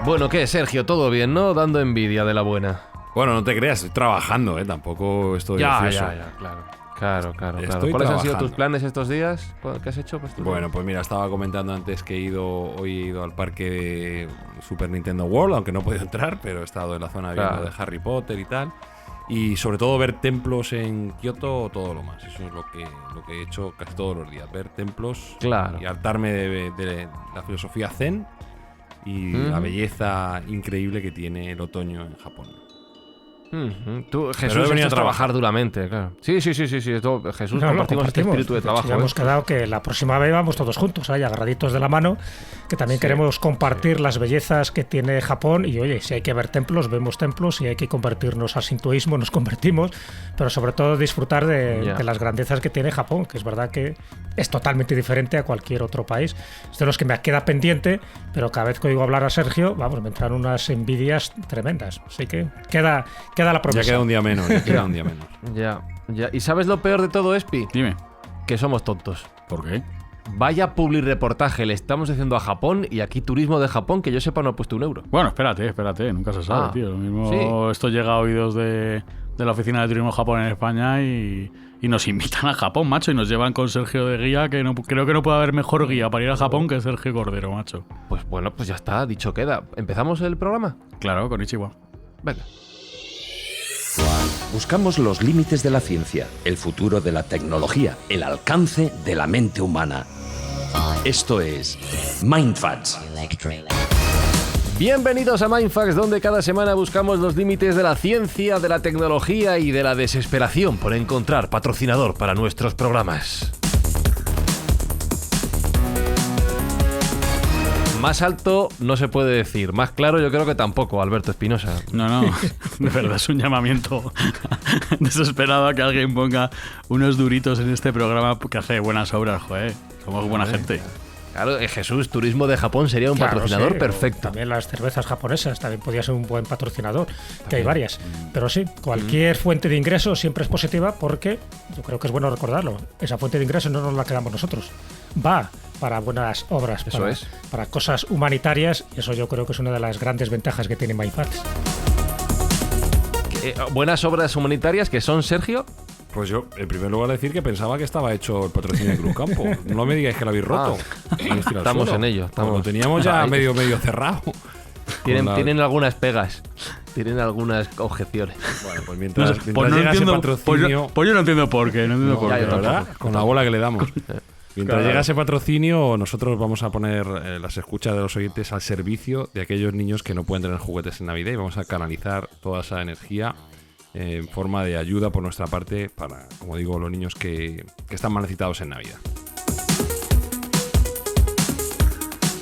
Bueno, ¿qué, Sergio? ¿Todo bien, no? Dando envidia de la buena. Bueno, no te creas, estoy trabajando, tampoco estoy ocioso. Claro. ¿Cuáles han sido tus planes estos días? ¿Qué has hecho? Bueno, pues mira, estaba comentando antes que hoy he ido al parque de Super Nintendo World, aunque no he podido entrar, pero he estado en la zona viendo de Harry Potter y tal. Y sobre todo ver templos en Kioto, todo lo más. Eso es lo que he hecho casi todos los días, ver templos y hartarme de la filosofía zen y la belleza increíble que tiene el otoño en Japón. Tú, Jesús, venía a trabajar duramente, claro. Sí. Jesús, compartimos este espíritu de trabajo. Ya hemos quedado que la próxima vez vamos todos juntos, ahí agarraditos de la mano, que también queremos compartir las bellezas que tiene Japón. Y oye, si hay que ver templos, vemos templos. Si hay que convertirnos al sintoísmo, nos convertimos. Pero sobre todo disfrutar de las grandezas que tiene Japón, que es verdad que es totalmente diferente a cualquier otro país. Es de los que me queda pendiente, pero cada vez que oigo hablar a Sergio, vamos, me entran unas envidias tremendas. Así que queda la promesa. Ya queda un día menos. Ya. ¿Y sabes lo peor de todo, Espi? Dime. Que somos tontos. ¿Por qué? Vaya publireportaje le estamos haciendo a Japón, y aquí turismo de Japón, que yo sepa no ha puesto un euro. Bueno, espérate, nunca se sabe, tío. Lo mismo esto llega a oídos de la Oficina de Turismo de Japón en España y nos invitan a Japón, macho, y nos llevan con Sergio de guía, que creo que no puede haber mejor guía para ir a Japón que Sergio Cordero, macho. Pues bueno, pues ya está, dicho queda. ¿Empezamos el programa? Claro, konnichiwa. Venga. Buscamos los límites de la ciencia, el futuro de la tecnología, el alcance de la mente humana. Esto es Mindfacts. Bienvenidos a Mindfacts, donde cada semana buscamos los límites de la ciencia, de la tecnología y de la desesperación por encontrar patrocinador para nuestros programas. Más alto no se puede decir, más claro yo creo que tampoco, Alberto Espinosa. No, de verdad es un llamamiento desesperado a que alguien ponga unos duritos en este programa que hace buenas obras, joder. Somos buena gente. Claro, Jesús, Turismo de Japón sería un patrocinador perfecto. También las cervezas japonesas también podría ser un buen patrocinador, que hay varias. Pero sí, cualquier fuente de ingresos siempre es positiva, porque yo creo que es bueno recordarlo. Esa fuente de ingresos no nos la quedamos nosotros. Va para buenas obras, para cosas humanitarias, y eso yo creo que es una de las grandes ventajas que tiene Mindfacts. Buenas obras humanitarias que son, Sergio. Pues yo, en primer lugar, decir que pensaba que estaba hecho el patrocinio de Cruz Campo. No me digáis que lo habéis roto. Estamos en ello. Lo teníamos ya medio cerrado. Tienen algunas pegas. Tienen algunas objeciones. Bueno, pues mientras llega ese patrocinio... Pues yo no entiendo por qué. ¿Verdad? Con la bola que le damos. Mientras llega ese patrocinio, nosotros vamos a poner las escuchas de los oyentes al servicio de aquellos niños que no pueden tener juguetes en Navidad, y vamos a canalizar toda esa energía en forma de ayuda por nuestra parte para, como digo, los niños que están más necesitados en Navidad.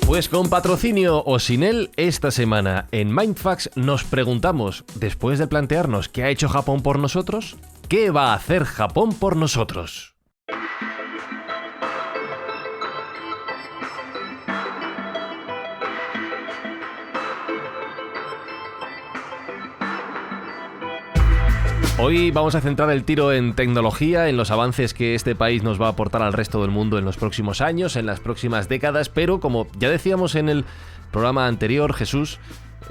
Pues con patrocinio o sin él, esta semana en Mindfacts nos preguntamos, después de plantearnos qué ha hecho Japón por nosotros, ¿qué va a hacer Japón por nosotros? Hoy vamos a centrar el tiro en tecnología, en los avances que este país nos va a aportar al resto del mundo en los próximos años, en las próximas décadas, pero como ya decíamos en el programa anterior, Jesús,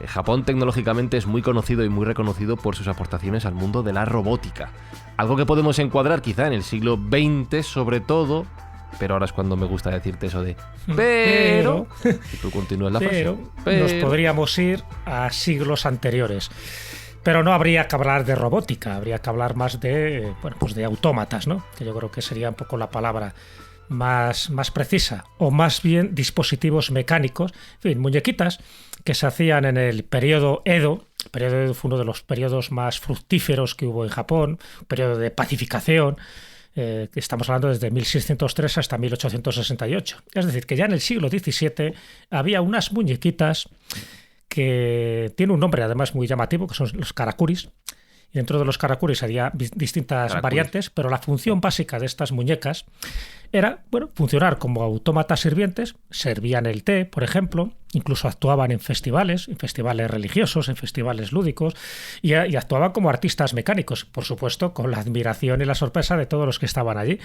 Japón tecnológicamente es muy conocido y muy reconocido por sus aportaciones al mundo de la robótica. Algo que podemos encuadrar quizá en el siglo XX sobre todo, pero ahora es cuando me gusta decirte eso de pero y tú continúas la frase. Pero nos podríamos ir a siglos anteriores. Pero no habría que hablar de robótica, habría que hablar más de autómatas, ¿no? Que yo creo que sería un poco la palabra más precisa, o más bien dispositivos mecánicos, en fin, muñequitas que se hacían en el periodo Edo. El periodo Edo fue uno de los periodos más fructíferos que hubo en Japón, un periodo de pacificación, que estamos hablando desde 1603 hasta 1868. Es decir, que ya en el siglo XVII había unas muñequitas que tiene un nombre además muy llamativo, que son los karakuris. Y dentro de los karakuris había distintas variantes, pero la función básica de estas muñecas era, funcionar como autómatas sirvientes, servían el té, por ejemplo, incluso actuaban en festivales religiosos, en festivales lúdicos, y actuaban como artistas mecánicos, por supuesto, con la admiración y la sorpresa de todos los que estaban allí.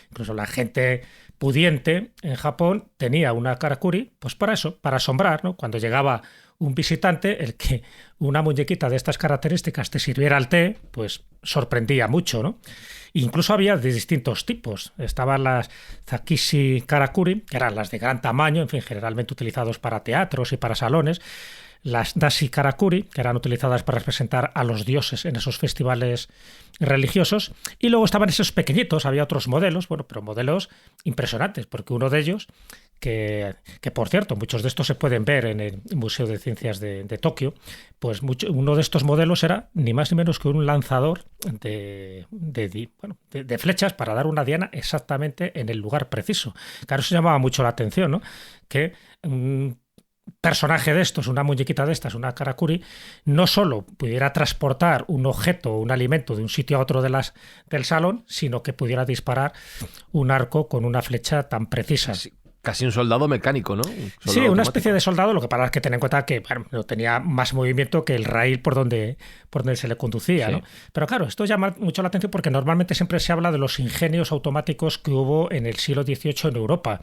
Incluso la gente pudiente en Japón tenía una karakuri, pues para eso, para asombrar, ¿no? Cuando llegaba un visitante, el que una muñequita de estas características te sirviera el té, pues sorprendía mucho, ¿no? Incluso había de distintos tipos. Estaban las Zakishi Karakuri, que eran las de gran tamaño, en fin, generalmente utilizados para teatros y para salones. Las Dashi Karakuri, que eran utilizadas para representar a los dioses en esos festivales religiosos. Y luego estaban esos pequeñitos, había otros modelos, bueno, pero modelos impresionantes, porque uno de ellos, que por cierto, muchos de estos se pueden ver en el Museo de Ciencias de Tokio, pues uno de estos modelos era ni más ni menos que un lanzador de flechas para dar una diana exactamente en el lugar preciso. Claro, eso llamaba mucho la atención, ¿no? Que personaje de estos, una muñequita de estas, una karakuri, no solo pudiera transportar un objeto o un alimento de un sitio a otro del salón, sino que pudiera disparar un arco con una flecha tan precisa. Sí, casi un soldado mecánico, ¿no? Sí, una especie de soldado, lo que pasa es que ten en cuenta que no tenía más movimiento que el rail por donde se le conducía, sí, ¿no? Pero claro, esto llama mucho la atención porque normalmente siempre se habla de los ingenios automáticos que hubo en el siglo XVIII en Europa.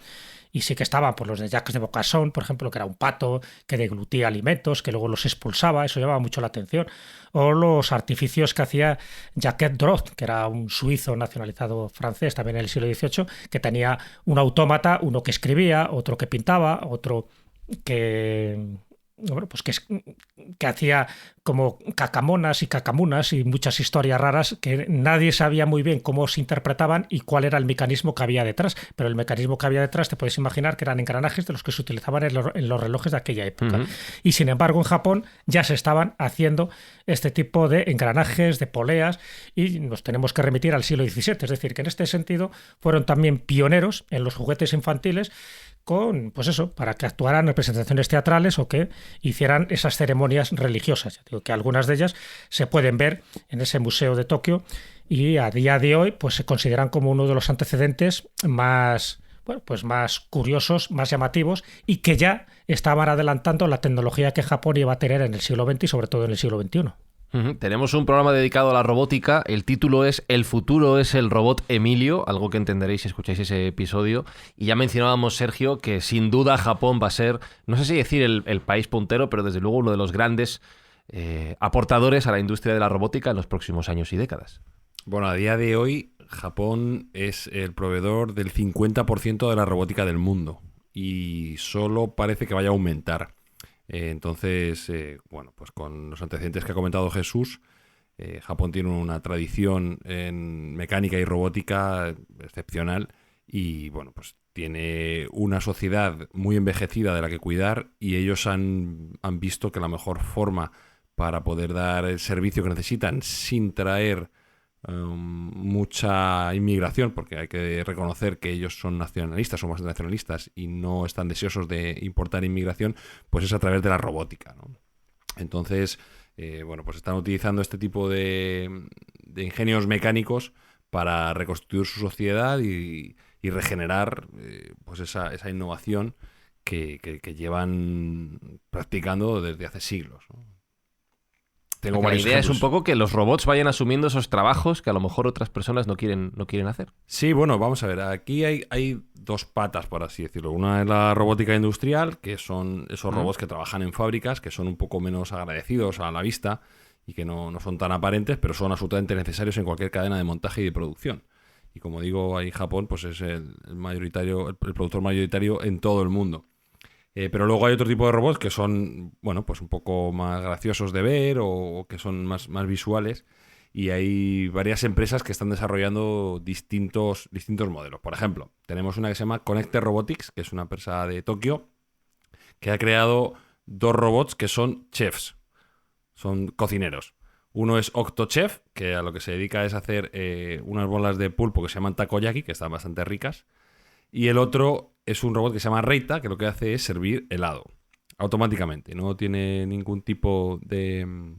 Y sí que estaban por los de Jacques de Vaucanson, por ejemplo, que era un pato que deglutía alimentos, que luego los expulsaba, eso llamaba mucho la atención. O los artificios que hacía Jacques Drot, que era un suizo nacionalizado francés también en el siglo XVIII, que tenía un autómata, uno que escribía, otro que pintaba, otro que... Bueno, pues que hacía como cacamonas y cacamunas y muchas historias raras que nadie sabía muy bien cómo se interpretaban y cuál era el mecanismo que había detrás. Pero el mecanismo que había detrás te puedes imaginar que eran engranajes de los que se utilizaban en los relojes de aquella época. Uh-huh. Y sin embargo en Japón ya se estaban haciendo este tipo de engranajes, de poleas, y nos tenemos que remitir al siglo XVII. Es decir, que en este sentido fueron también pioneros en los juguetes infantiles pues eso, para que actuaran en representaciones teatrales o que hicieran esas ceremonias religiosas. Ya digo que algunas de ellas se pueden ver en ese museo de Tokio y a día de hoy pues se consideran como uno de los antecedentes más curiosos, más llamativos y que ya estaban adelantando la tecnología que Japón iba a tener en el siglo XX y sobre todo en el siglo XXI. Tenemos un programa dedicado a la robótica. El título es El futuro es el robot Emilio, algo que entenderéis si escucháis ese episodio. Y ya mencionábamos, Sergio, que sin duda Japón va a ser, no sé si decir el país puntero, pero desde luego uno de los grandes aportadores a la industria de la robótica en los próximos años y décadas. Bueno, a día de hoy Japón es el proveedor del 50% de la robótica del mundo y solo parece que vaya a aumentar. Entonces, bueno, pues con los antecedentes que ha comentado Jesús, Japón tiene una tradición en mecánica y robótica excepcional y, bueno, pues tiene una sociedad muy envejecida de la que cuidar y ellos han visto que la mejor forma para poder dar el servicio que necesitan sin traer mucha inmigración, porque hay que reconocer que ellos son nacionalistas, son más nacionalistas y no están deseosos de importar inmigración, pues es a través de la robótica, ¿no? Entonces, bueno, pues están utilizando este tipo de ingenios mecánicos para reconstruir su sociedad y regenerar pues esa innovación que llevan practicando desde hace siglos, ¿no? La idea es un poco que los robots vayan asumiendo esos trabajos que a lo mejor otras personas no quieren hacer. Sí, bueno, vamos a ver. Aquí hay dos patas, por así decirlo. Una es la robótica industrial, que son esos robots que trabajan en fábricas, que son un poco menos agradecidos a la vista y que no son tan aparentes, pero son absolutamente necesarios en cualquier cadena de montaje y de producción. Y como digo, ahí Japón pues es el productor mayoritario en todo el mundo. Pero luego hay otro tipo de robots que son, bueno, pues un poco más graciosos de ver o que son más visuales. Y hay varias empresas que están desarrollando distintos modelos. Por ejemplo, tenemos una que se llama Connected Robotics, que es una empresa de Tokio, que ha creado dos robots que son chefs, son cocineros. Uno es Octochef, que a lo que se dedica es hacer unas bolas de pulpo que se llaman takoyaki, que están bastante ricas. Y el otro es un robot que se llama Reita, que lo que hace es servir helado automáticamente. No tiene ningún tipo de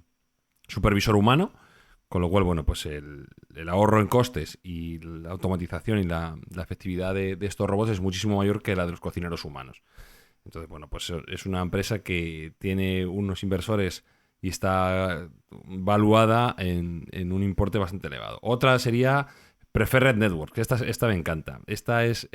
supervisor humano, con lo cual, bueno, pues el ahorro en costes y la automatización y la efectividad de estos robots es muchísimo mayor que la de los cocineros humanos. Entonces, bueno, pues es una empresa que tiene unos inversores y está valuada en un importe bastante elevado. Otra sería Preferred Networks, esta me encanta. Esta es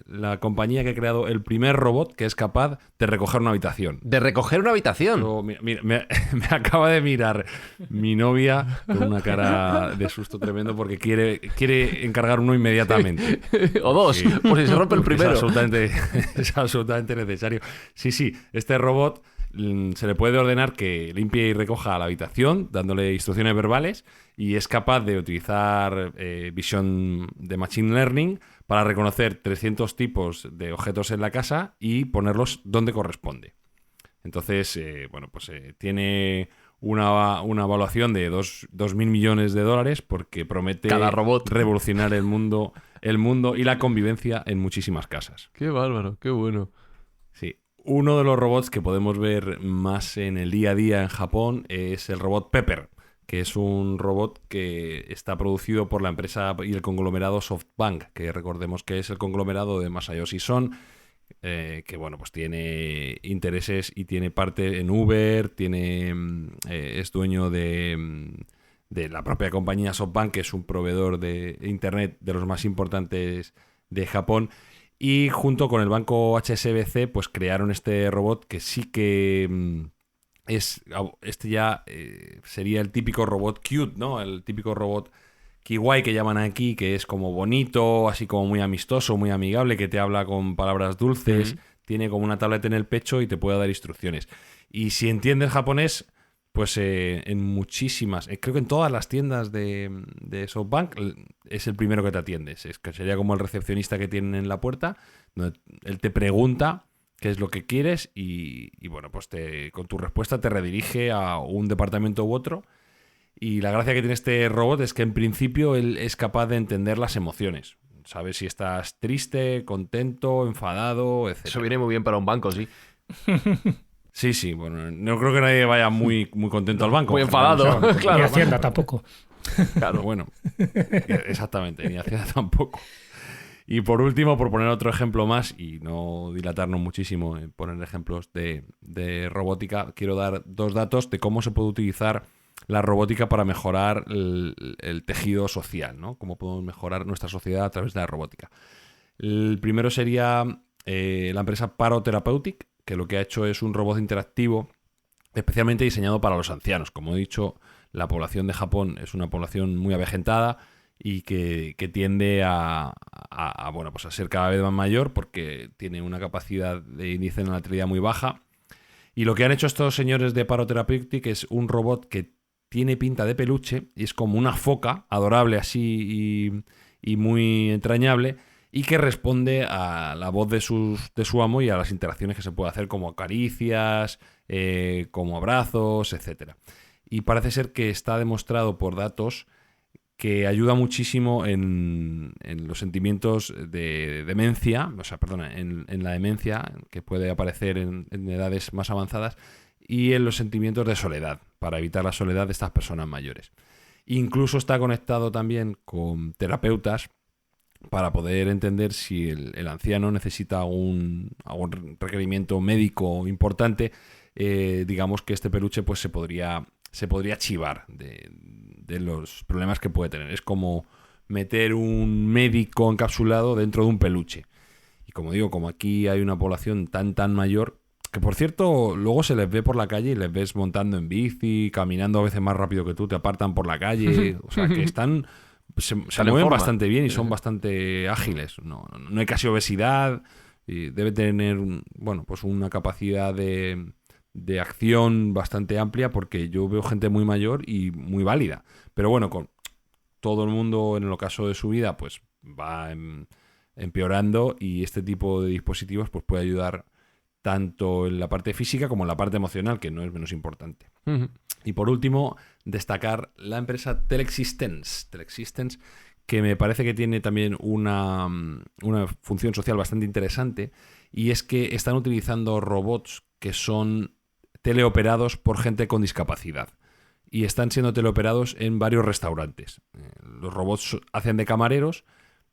la compañía que ha creado el primer robot que es capaz de recoger una habitación. ¿De recoger una habitación? Mira, me acaba de mirar mi novia con una cara de susto tremendo porque quiere encargar uno inmediatamente. O dos, Sí. por si se rompe el primero. Es absolutamente necesario. Sí, este robot se le puede ordenar que limpie y recoja la habitación dándole instrucciones verbales y es capaz de utilizar visión de Machine Learning para reconocer 300 tipos de objetos en la casa y ponerlos donde corresponde. Entonces, tiene una evaluación de 2.000 millones de dólares porque promete cada robot revolucionar el mundo y la convivencia en muchísimas casas. Qué bárbaro, qué bueno. Sí. Uno de los robots que podemos ver más en el día a día en Japón es el robot Pepper, que es un robot que está producido por la empresa y el conglomerado SoftBank, que recordemos que es el conglomerado de Masayoshi Son, que bueno, pues tiene intereses y tiene parte en Uber, es dueño de la propia compañía SoftBank, que es un proveedor de internet de los más importantes de Japón. Y junto con el banco HSBC, pues crearon este robot que sí que sería el típico robot cute, ¿no? El típico robot kiwai que llaman aquí, que es como bonito, así como muy amistoso, muy amigable, que te habla con palabras dulces, tiene como una tableta en el pecho y te puede dar instrucciones. Y si entiendes japonés, pues en muchísimas, creo que en todas las tiendas de SoftBank es el primero que te atiendes. Es que sería como el recepcionista que tienen en la puerta, donde él te pregunta qué es lo que quieres y bueno, pues con tu respuesta te redirige a un departamento u otro. Y la gracia que tiene este robot es que en principio él es capaz de entender las emociones. Sabes si estás triste, contento, enfadado, etc. Eso viene muy bien para un banco, sí. Sí, bueno, no creo que nadie vaya muy contento al banco. Muy enfadado, claro. Ni Hacienda tampoco. Claro, bueno, exactamente, ni Hacienda tampoco. Y por último, por poner otro ejemplo más y no dilatarnos muchísimo en poner ejemplos de robótica, quiero dar 2 datos de cómo se puede utilizar la robótica para mejorar el tejido social, ¿no? Cómo podemos mejorar nuestra sociedad a través de la robótica. El primero sería la empresa Parotherapeutic, que lo que ha hecho es un robot interactivo especialmente diseñado para los ancianos. Como he dicho, la población de Japón es una población muy avejentada y que tiende a ser cada vez más mayor porque tiene una capacidad de índice de natalidad muy baja. Y lo que han hecho estos señores de Parotherapeutic es un robot que tiene pinta de peluche y es como una foca, adorable así y muy entrañable, y que responde a la voz de su amo y a las interacciones que se puede hacer como caricias, como abrazos, etc. Y parece ser que está demostrado por datos que ayuda muchísimo en los sentimientos de demencia, en la demencia que puede aparecer en edades más avanzadas y en los sentimientos de soledad, para evitar la soledad de estas personas mayores. Incluso está conectado también con terapeutas para poder entender si el anciano necesita algún requerimiento médico importante. Digamos que este peluche pues se podría chivar de los problemas que puede tener. Es como meter un médico encapsulado dentro de un peluche. Y como digo, como aquí hay una población tan mayor, que por cierto luego se les ve por la calle y les ves montando en bici, caminando a veces más rápido que tú, te apartan por la calle, o sea que se mueven bastante bien y son bastante ágiles. No hay casi obesidad y debe tener una capacidad de acción bastante amplia porque yo veo gente muy mayor y muy válida. Pero bueno, con todo el mundo en el ocaso de su vida pues va empeorando y este tipo de dispositivos pues puede ayudar tanto en la parte física como en la parte emocional, que no es menos importante. Y por último, destacar la empresa Telexistence, que me parece que tiene también una función social bastante interesante, y es que están utilizando robots que son teleoperados por gente con discapacidad. Y están siendo teleoperados en varios restaurantes. Los robots hacen de camareros,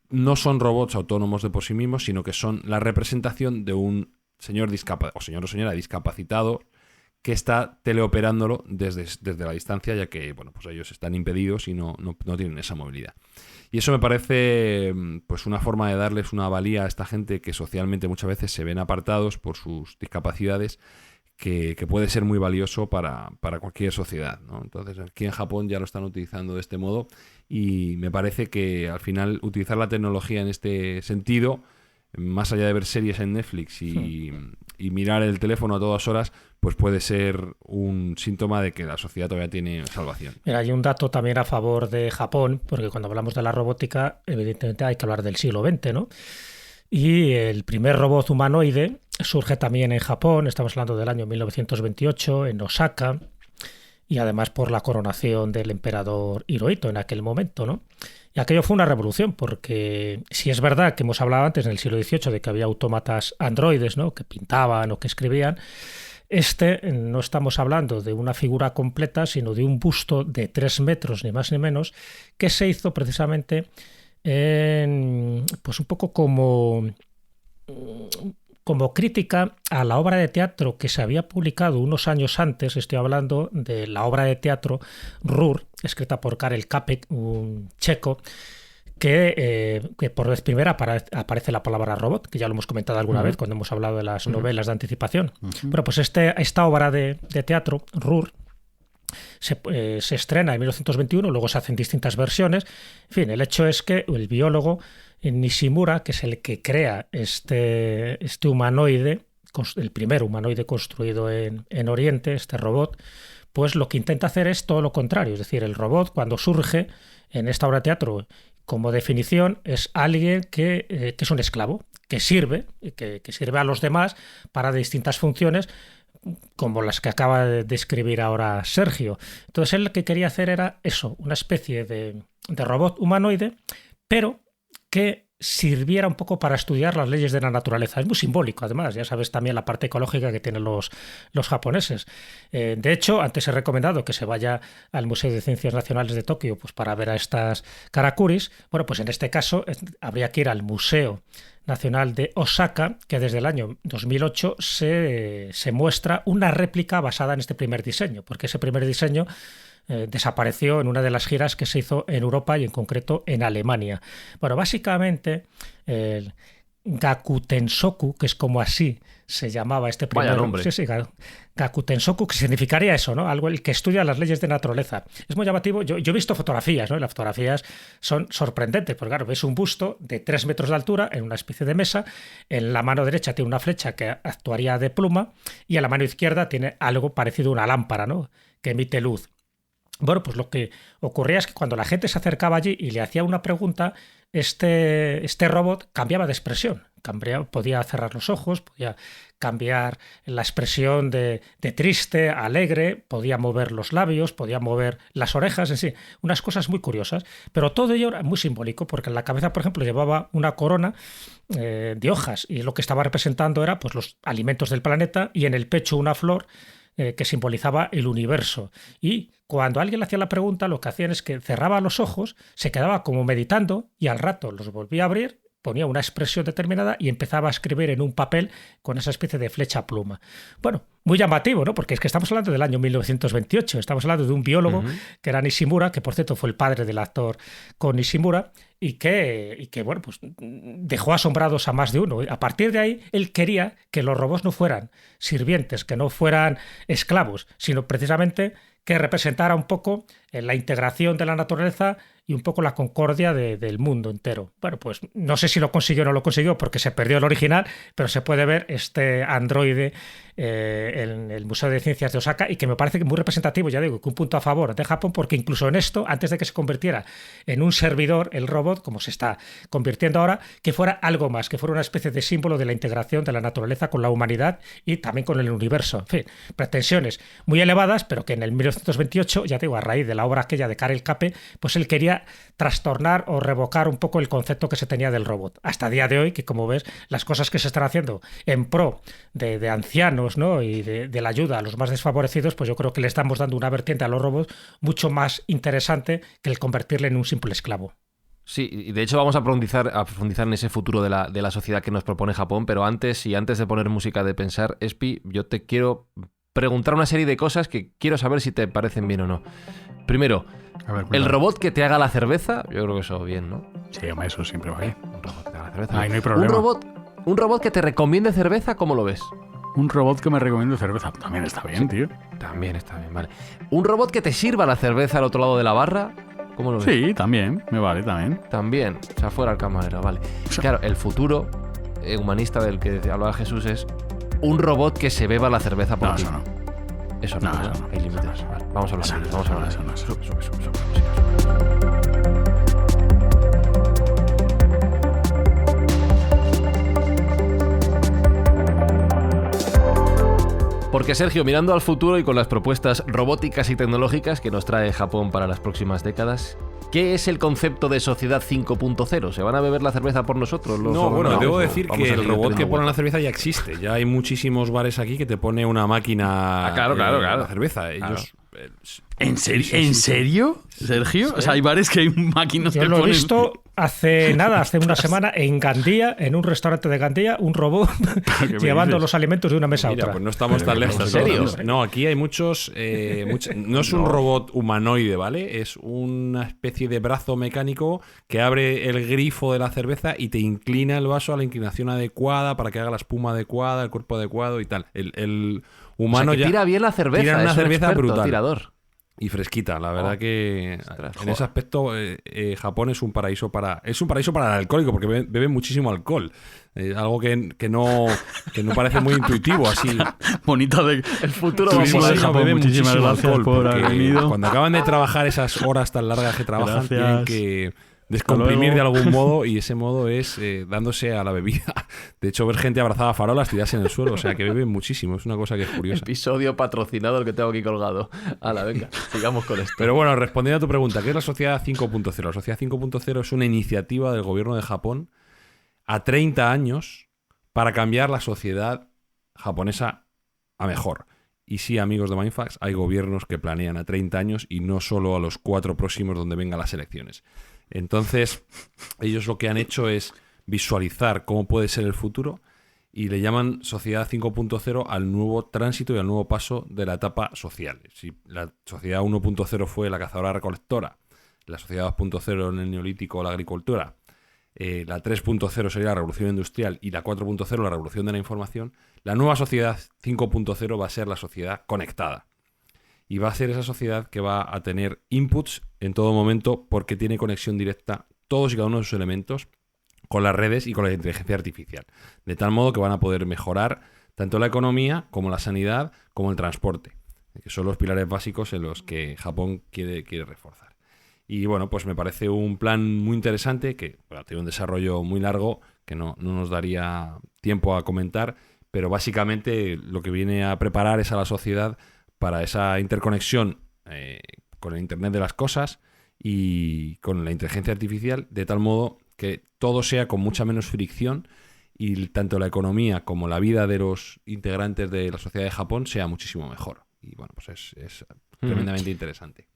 no son robots autónomos de por sí mismos, sino que son la representación de un señor o señora discapacitado que está teleoperándolo desde la distancia, ya que bueno, pues ellos están impedidos y no tienen esa movilidad. Y eso me parece pues una forma de darles una valía a esta gente que socialmente muchas veces se ven apartados por sus discapacidades, que puede ser muy valioso para cualquier sociedad, ¿no? Entonces aquí en Japón ya lo están utilizando de este modo y me parece que al final utilizar la tecnología en este sentido, más allá de ver series en Netflix y mirar el teléfono a todas horas, pues puede ser un síntoma de que la sociedad todavía tiene salvación. Mira, hay un dato también a favor de Japón, porque cuando hablamos de la robótica, evidentemente hay que hablar del siglo XX, ¿no? Y el primer robot humanoide surge también en Japón, estamos hablando del año 1928, en Osaka, y además por la coronación del emperador Hirohito en aquel momento, ¿no? Y aquello fue una revolución, porque si es verdad que hemos hablado antes en el siglo XVIII de que había autómatas androides, ¿no?, que pintaban o que escribían, no estamos hablando de una figura completa, sino de un busto de 3 metros, ni más ni menos, que se hizo precisamente pues un poco como crítica a la obra de teatro que se había publicado unos años antes. Estoy hablando de la obra de teatro Rur, escrita por Karel Čapek, un checo, que por vez primera aparece la palabra robot, que ya lo hemos comentado alguna vez cuando hemos hablado de las novelas de anticipación. Bueno, pues esta obra de teatro, Rur, se estrena en 1921, luego se hacen distintas versiones. En fin, el hecho es que el biólogo Nishimura, que es el que crea este humanoide, el primer humanoide construido en Oriente, este robot, pues lo que intenta hacer es todo lo contrario. Es decir, el robot, cuando surge en esta obra de teatro, como definición, es alguien que es un esclavo, que sirve a los demás para distintas funciones, como las que acaba de describir ahora Sergio. Entonces él lo que quería hacer era eso, una especie de robot humanoide, pero que sirviera un poco para estudiar las leyes de la naturaleza. Es muy simbólico, además, ya sabes también la parte ecológica que tienen los japoneses. De hecho, antes he recomendado que se vaya al Museo de Ciencias Nacionales de Tokio, pues para ver a estas karakuris. Bueno, pues en este caso habría que ir al Museo Nacional de Osaka, que desde el año 2008 se muestra una réplica basada en este primer diseño, porque ese primer diseño desapareció en una de las giras que se hizo en Europa y en concreto en Alemania. Bueno, básicamente el Gakutensoku, que es como así se llamaba este primer... Vaya nombre. Sí, Gakutensoku, que significaría eso, ¿no? Algo el que estudia las leyes de naturaleza. Es muy llamativo. Yo he visto fotografías, ¿no? Y las fotografías son sorprendentes, porque claro, ves un busto de 3 metros de altura en una especie de mesa. En la mano derecha tiene una flecha que actuaría de pluma y en la mano izquierda tiene algo parecido a una lámpara, ¿no?, que emite luz. Bueno, pues lo que ocurría es que cuando la gente se acercaba allí y le hacía una pregunta, este robot cambiaba de expresión. Podía cerrar los ojos, podía cambiar la expresión de triste, alegre, podía mover los labios, podía mover las orejas, en sí, unas cosas muy curiosas. Pero todo ello era muy simbólico, porque en la cabeza, por ejemplo, llevaba una corona de hojas y lo que estaba representando era pues los alimentos del planeta, y en el pecho una flor que simbolizaba el universo. Y cuando alguien le hacía la pregunta, lo que hacían es que cerraba los ojos, se quedaba como meditando y al rato los volvía a abrir, ponía una expresión determinada y empezaba a escribir en un papel con esa especie de flecha pluma. Bueno, muy llamativo, ¿no? Porque es que estamos hablando del año 1928, estamos hablando de un biólogo que era Nishimura, que por cierto fue el padre del actor Kon Nishimura, y que bueno, pues dejó asombrados a más de uno. A partir de ahí, él quería que los robots no fueran sirvientes, que no fueran esclavos, sino precisamente que representara un poco la integración de la naturaleza y un poco la concordia del mundo entero. Bueno, pues no sé si lo consiguió o no lo consiguió, porque se perdió el original, pero se puede ver este androide en el Museo de Ciencias de Osaka, y que me parece que muy representativo, ya digo, que un punto a favor de Japón, porque incluso en esto, antes de que se convirtiera en un servidor, el robot, como se está convirtiendo ahora, que fuera algo más, que fuera una especie de símbolo de la integración de la naturaleza con la humanidad y también con el universo. En fin, pretensiones muy elevadas, pero que en el 1928, ya digo, a raíz de la obra aquella de Karel Čapek, pues él quería trastornar o revocar un poco el concepto que se tenía del robot. Hasta el día de hoy, que como ves, las cosas que se están haciendo en pro de ancianos, ¿no?, y de la ayuda a los más desfavorecidos, pues yo creo que le estamos dando una vertiente a los robots mucho más interesante que el convertirle en un simple esclavo. Sí, y de hecho vamos a profundizar en ese futuro de la sociedad que nos propone Japón, pero antes de poner música de pensar, Espi, yo te quiero preguntar una serie de cosas que quiero saber si te parecen bien o no. Primero, el robot que te haga la cerveza, yo creo que eso bien, ¿no? Sí, eso siempre va bien. Un robot que te haga la cerveza. Ahí no hay problema. Un robot que te recomiende cerveza, ¿cómo lo ves? Un robot que me recomiende cerveza, también está bien, tío. También está bien, vale. Un robot que te sirva la cerveza al otro lado de la barra, ¿cómo lo ves? Sí, también, me vale, también. También, o sea, fuera el camarero, vale. Claro, el futuro humanista del que hablaba Jesús es un robot que se beba la cerveza por ti. Eso no. Eso no, eso no. Hay límites. Vale, vamos a hablar. Vamos a hablar. Eso no. Sube. Porque Sergio, mirando al futuro y con las propuestas robóticas y tecnológicas que nos trae Japón para las próximas décadas, ¿qué es el concepto de sociedad 5.0? ¿Se van a beber la cerveza por nosotros? Debo decir que el robot que pone la cerveza ya existe. Ya hay muchísimos bares aquí que te pone una máquina claro. la cerveza. Ellos... ¿En serio? ¿Sergio? Sí. O sea, hay bares que hay máquinas Yo que lo he ponen... visto hace una semana en Gandía, en un restaurante de Gandía, un robot llevando los alimentos de una mesa a Mira, otra. pues no estamos tan lejos. ¿En serio? No, aquí hay muchos... no es un robot humanoide, ¿vale? Es una especie de brazo mecánico que abre el grifo de la cerveza y te inclina el vaso a la inclinación adecuada para que haga la espuma adecuada, el cuerpo adecuado y tal. El humano o sea, que tira bien la cerveza. Tira una cerveza brutal. Tirador. Y fresquita, la verdad que ostras, en ese aspecto Japón es un paraíso para el alcohólico porque beben muchísimo alcohol. Algo que no parece muy intuitivo así. Bonita de... El futuro Tú va mismo por ahí. Japón, beben muchísimas muchísimo gracias alcohol por porque haber venido. cuando acaban de trabajar esas horas tan largas que trabajan tienen Gracias. que descomprimir de luego. algún modo y ese modo es dándose a la bebida. De hecho, ver gente abrazada a farolas, tirarse en el suelo, o sea que beben muchísimo, es una cosa que es curiosa. Episodio patrocinado el que tengo aquí colgado. Hala, venga, sigamos con esto. Pero bueno, respondiendo a tu pregunta, ¿qué es la Sociedad 5.0? La Sociedad 5.0 es una iniciativa del gobierno de Japón a 30 años para cambiar la sociedad japonesa a mejor. Y sí, amigos de Mindfax, hay gobiernos que planean a 30 años y no solo a los 4 próximos donde vengan las elecciones. Entonces, ellos lo que han hecho es visualizar cómo puede ser el futuro y le llaman Sociedad 5.0 al nuevo tránsito y al nuevo paso de la etapa social. Si la Sociedad 1.0 fue la cazadora-recolectora, la Sociedad 2.0 en el Neolítico la agricultura, la 3.0 sería la revolución industrial y la 4.0 la revolución de la información, la nueva Sociedad 5.0 va a ser la sociedad conectada. Y va a ser esa sociedad que va a tener inputs en todo momento porque tiene conexión directa todos y cada uno de sus elementos con las redes y con la inteligencia artificial. De tal modo que van a poder mejorar tanto la economía como la sanidad como el transporte, que son los pilares básicos en los que Japón quiere reforzar. Y bueno, pues me parece un plan muy interesante que tiene un desarrollo muy largo que no nos daría tiempo a comentar, pero básicamente lo que viene a preparar es a la sociedad para esa interconexión con el Internet de las cosas y con la inteligencia artificial, de tal modo que todo sea con mucha menos fricción y tanto la economía como la vida de los integrantes de la sociedad de Japón sea muchísimo mejor. Y bueno, pues es tremendamente interesante.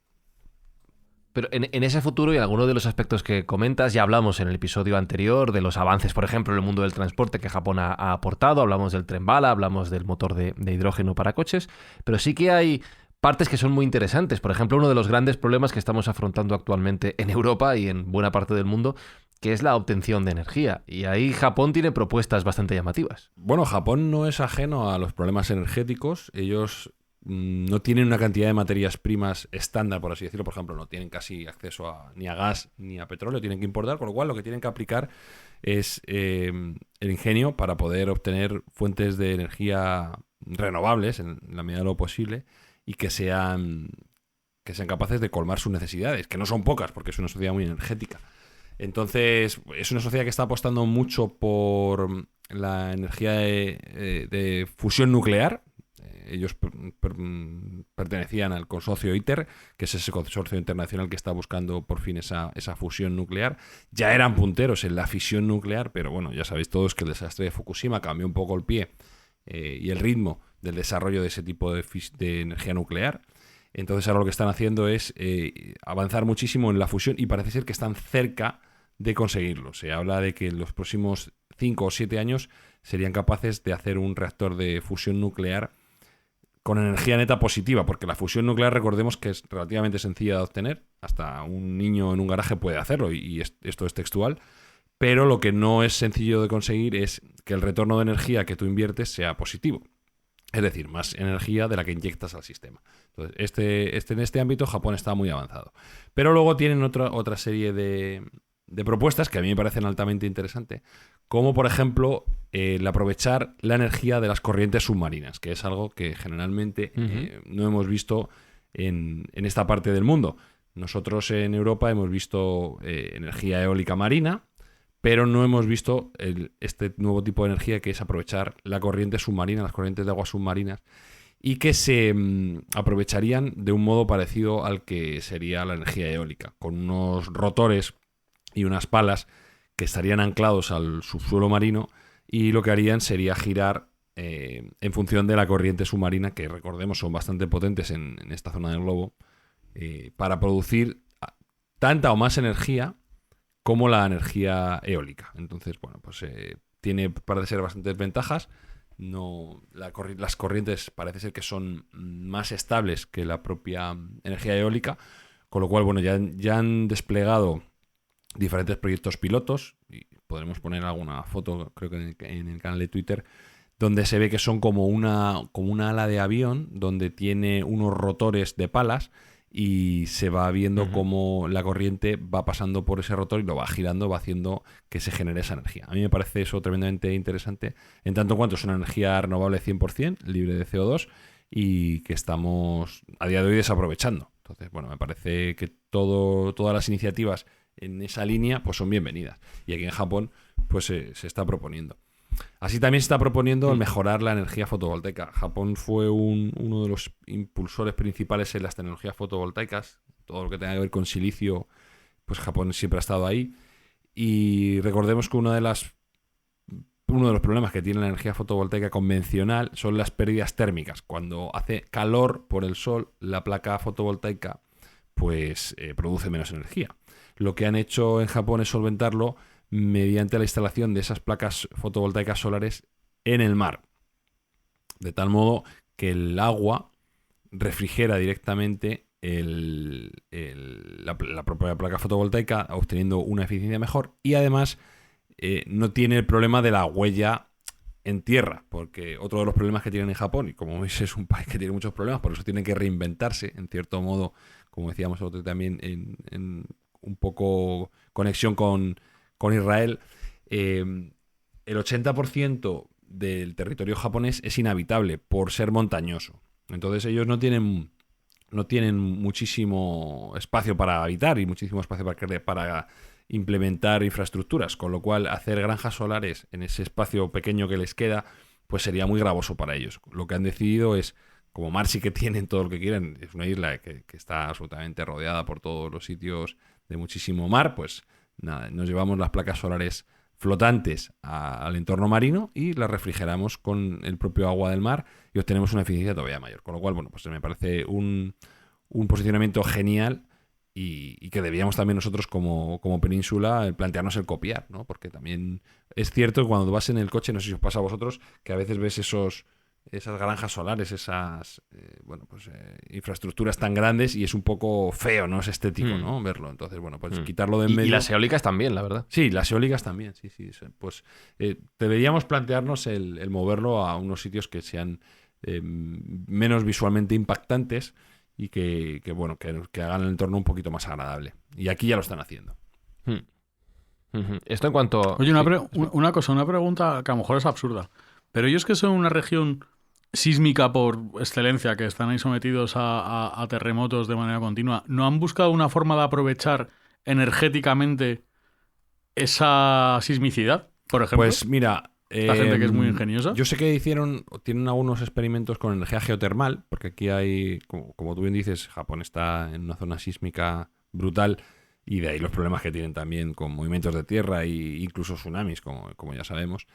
Pero en ese futuro y en alguno de los aspectos que comentas, ya hablamos en el episodio anterior de los avances, por ejemplo, en el mundo del transporte que Japón ha aportado, hablamos del tren bala, hablamos del motor de hidrógeno para coches, pero sí que hay partes que son muy interesantes. Por ejemplo, uno de los grandes problemas que estamos afrontando actualmente en Europa y en buena parte del mundo, que es la obtención de energía. Y ahí Japón tiene propuestas bastante llamativas. Bueno, Japón no es ajeno a los problemas energéticos. Ellos no tienen una cantidad de materias primas estándar, por así decirlo. Por ejemplo, no tienen casi acceso ni a gas ni a petróleo, tienen que importar, con lo cual lo que tienen que aplicar es el ingenio para poder obtener fuentes de energía renovables en la medida de lo posible y que sean capaces de colmar sus necesidades, que no son pocas porque es una sociedad muy energética. Entonces, es una sociedad que está apostando mucho por la energía de fusión nuclear. Ellos pertenecían al consorcio ITER, que es ese consorcio internacional que está buscando por fin esa fusión nuclear. Ya eran punteros en la fisión nuclear, pero bueno, ya sabéis todos que el desastre de Fukushima cambió un poco el pie y el ritmo del desarrollo de ese tipo de energía nuclear. Entonces ahora lo que están haciendo es avanzar muchísimo en la fusión y parece ser que están cerca de conseguirlo. Se habla de que en los próximos 5 o 7 años serían capaces de hacer un reactor de fusión nuclear con energía neta positiva, porque la fusión nuclear, recordemos que es relativamente sencilla de obtener, hasta un niño en un garaje puede hacerlo, y esto es textual, pero lo que no es sencillo de conseguir es que el retorno de energía que tú inviertes sea positivo. Es decir, más energía de la que inyectas al sistema. Entonces, en este ámbito Japón está muy avanzado. Pero luego tienen otra serie de propuestas que a mí me parecen altamente interesantes, como por ejemplo el aprovechar la energía de las corrientes submarinas, que es algo que generalmente no hemos visto en esta parte del mundo. Nosotros en Europa hemos visto energía eólica marina, pero no hemos visto este nuevo tipo de energía, que es aprovechar la corriente submarina, las corrientes de aguas submarinas, y que se aprovecharían de un modo parecido al que sería la energía eólica, con unos rotores y unas palas que estarían anclados al subsuelo marino, y lo que harían sería girar en función de la corriente submarina, que recordemos son bastante potentes en esta zona del globo, para producir tanta o más energía como la energía eólica. Entonces, bueno, pues parece ser bastantes ventajas. Las corrientes parece ser que son más estables que la propia energía eólica, con lo cual, bueno, ya han desplegado diferentes proyectos pilotos, y podremos poner alguna foto, creo que en el canal de Twitter, donde se ve que son como una ala de avión, donde tiene unos rotores de palas, y se va viendo cómo la corriente va pasando por ese rotor y lo va girando, va haciendo que se genere esa energía. A mí me parece eso tremendamente interesante, en tanto cuanto es una energía renovable 100%, libre de CO2, y que estamos a día de hoy desaprovechando. Entonces, bueno, me parece que todas las iniciativas en esa línea pues son bienvenidas. Y aquí en Japón pues se está proponiendo. Así también se está proponiendo el mejorar la energía fotovoltaica. Japón fue uno de los impulsores principales en las tecnologías fotovoltaicas. Todo lo que tenga que ver con silicio, pues Japón siempre ha estado ahí. Y recordemos que uno de los problemas que tiene la energía fotovoltaica convencional son las pérdidas térmicas. Cuando hace calor por el sol, la placa fotovoltaica pues produce menos energía. Lo que han hecho en Japón es solventarlo mediante la instalación de esas placas fotovoltaicas solares en el mar, de tal modo que el agua refrigera directamente la propia placa fotovoltaica, obteniendo una eficiencia mejor, y además no tiene el problema de la huella en tierra, porque otro de los problemas que tienen en Japón, y como veis es un país que tiene muchos problemas, por eso tienen que reinventarse, en cierto modo, como decíamos otro también, en un poco conexión con Israel, el 80% del territorio japonés es inhabitable por ser montañoso. Entonces ellos no tienen muchísimo espacio para habitar y muchísimo espacio para implementar infraestructuras, con lo cual hacer granjas solares en ese espacio pequeño que les queda pues sería muy gravoso para ellos. Lo que han decidido es, como mar sí que tienen todo lo que quieren, es una isla que está absolutamente rodeada por todos los sitios de muchísimo mar, pues nada, nos llevamos las placas solares flotantes al entorno marino y las refrigeramos con el propio agua del mar y obtenemos una eficiencia todavía mayor. Con lo cual, bueno, pues me parece un posicionamiento genial y que debíamos también nosotros como península plantearnos el copiar, ¿no? Porque también es cierto que cuando vas en el coche, no sé si os pasa a vosotros, que a veces ves esas granjas solares, esas infraestructuras tan grandes y es un poco feo, ¿no? Es estético, ¿no? Verlo. Entonces, bueno, pues quitarlo de en medio. Y las eólicas también, la verdad. Sí, las eólicas también, sí. Pues deberíamos plantearnos el moverlo a unos sitios que sean menos visualmente impactantes y que hagan el entorno un poquito más agradable. Y aquí ya lo están haciendo. Esto en cuanto... Oye, una pregunta que a lo mejor es absurda. Pero ellos que son una región sísmica por excelencia, que están ahí sometidos a terremotos de manera continua, ¿no han buscado una forma de aprovechar energéticamente esa sismicidad, por ejemplo? Pues mira... La gente que es muy ingeniosa. Yo sé que tienen algunos experimentos con energía geotermal, porque aquí hay, como tú bien dices, Japón está en una zona sísmica brutal y de ahí los problemas que tienen también con movimientos de tierra e incluso tsunamis, como ya sabemos.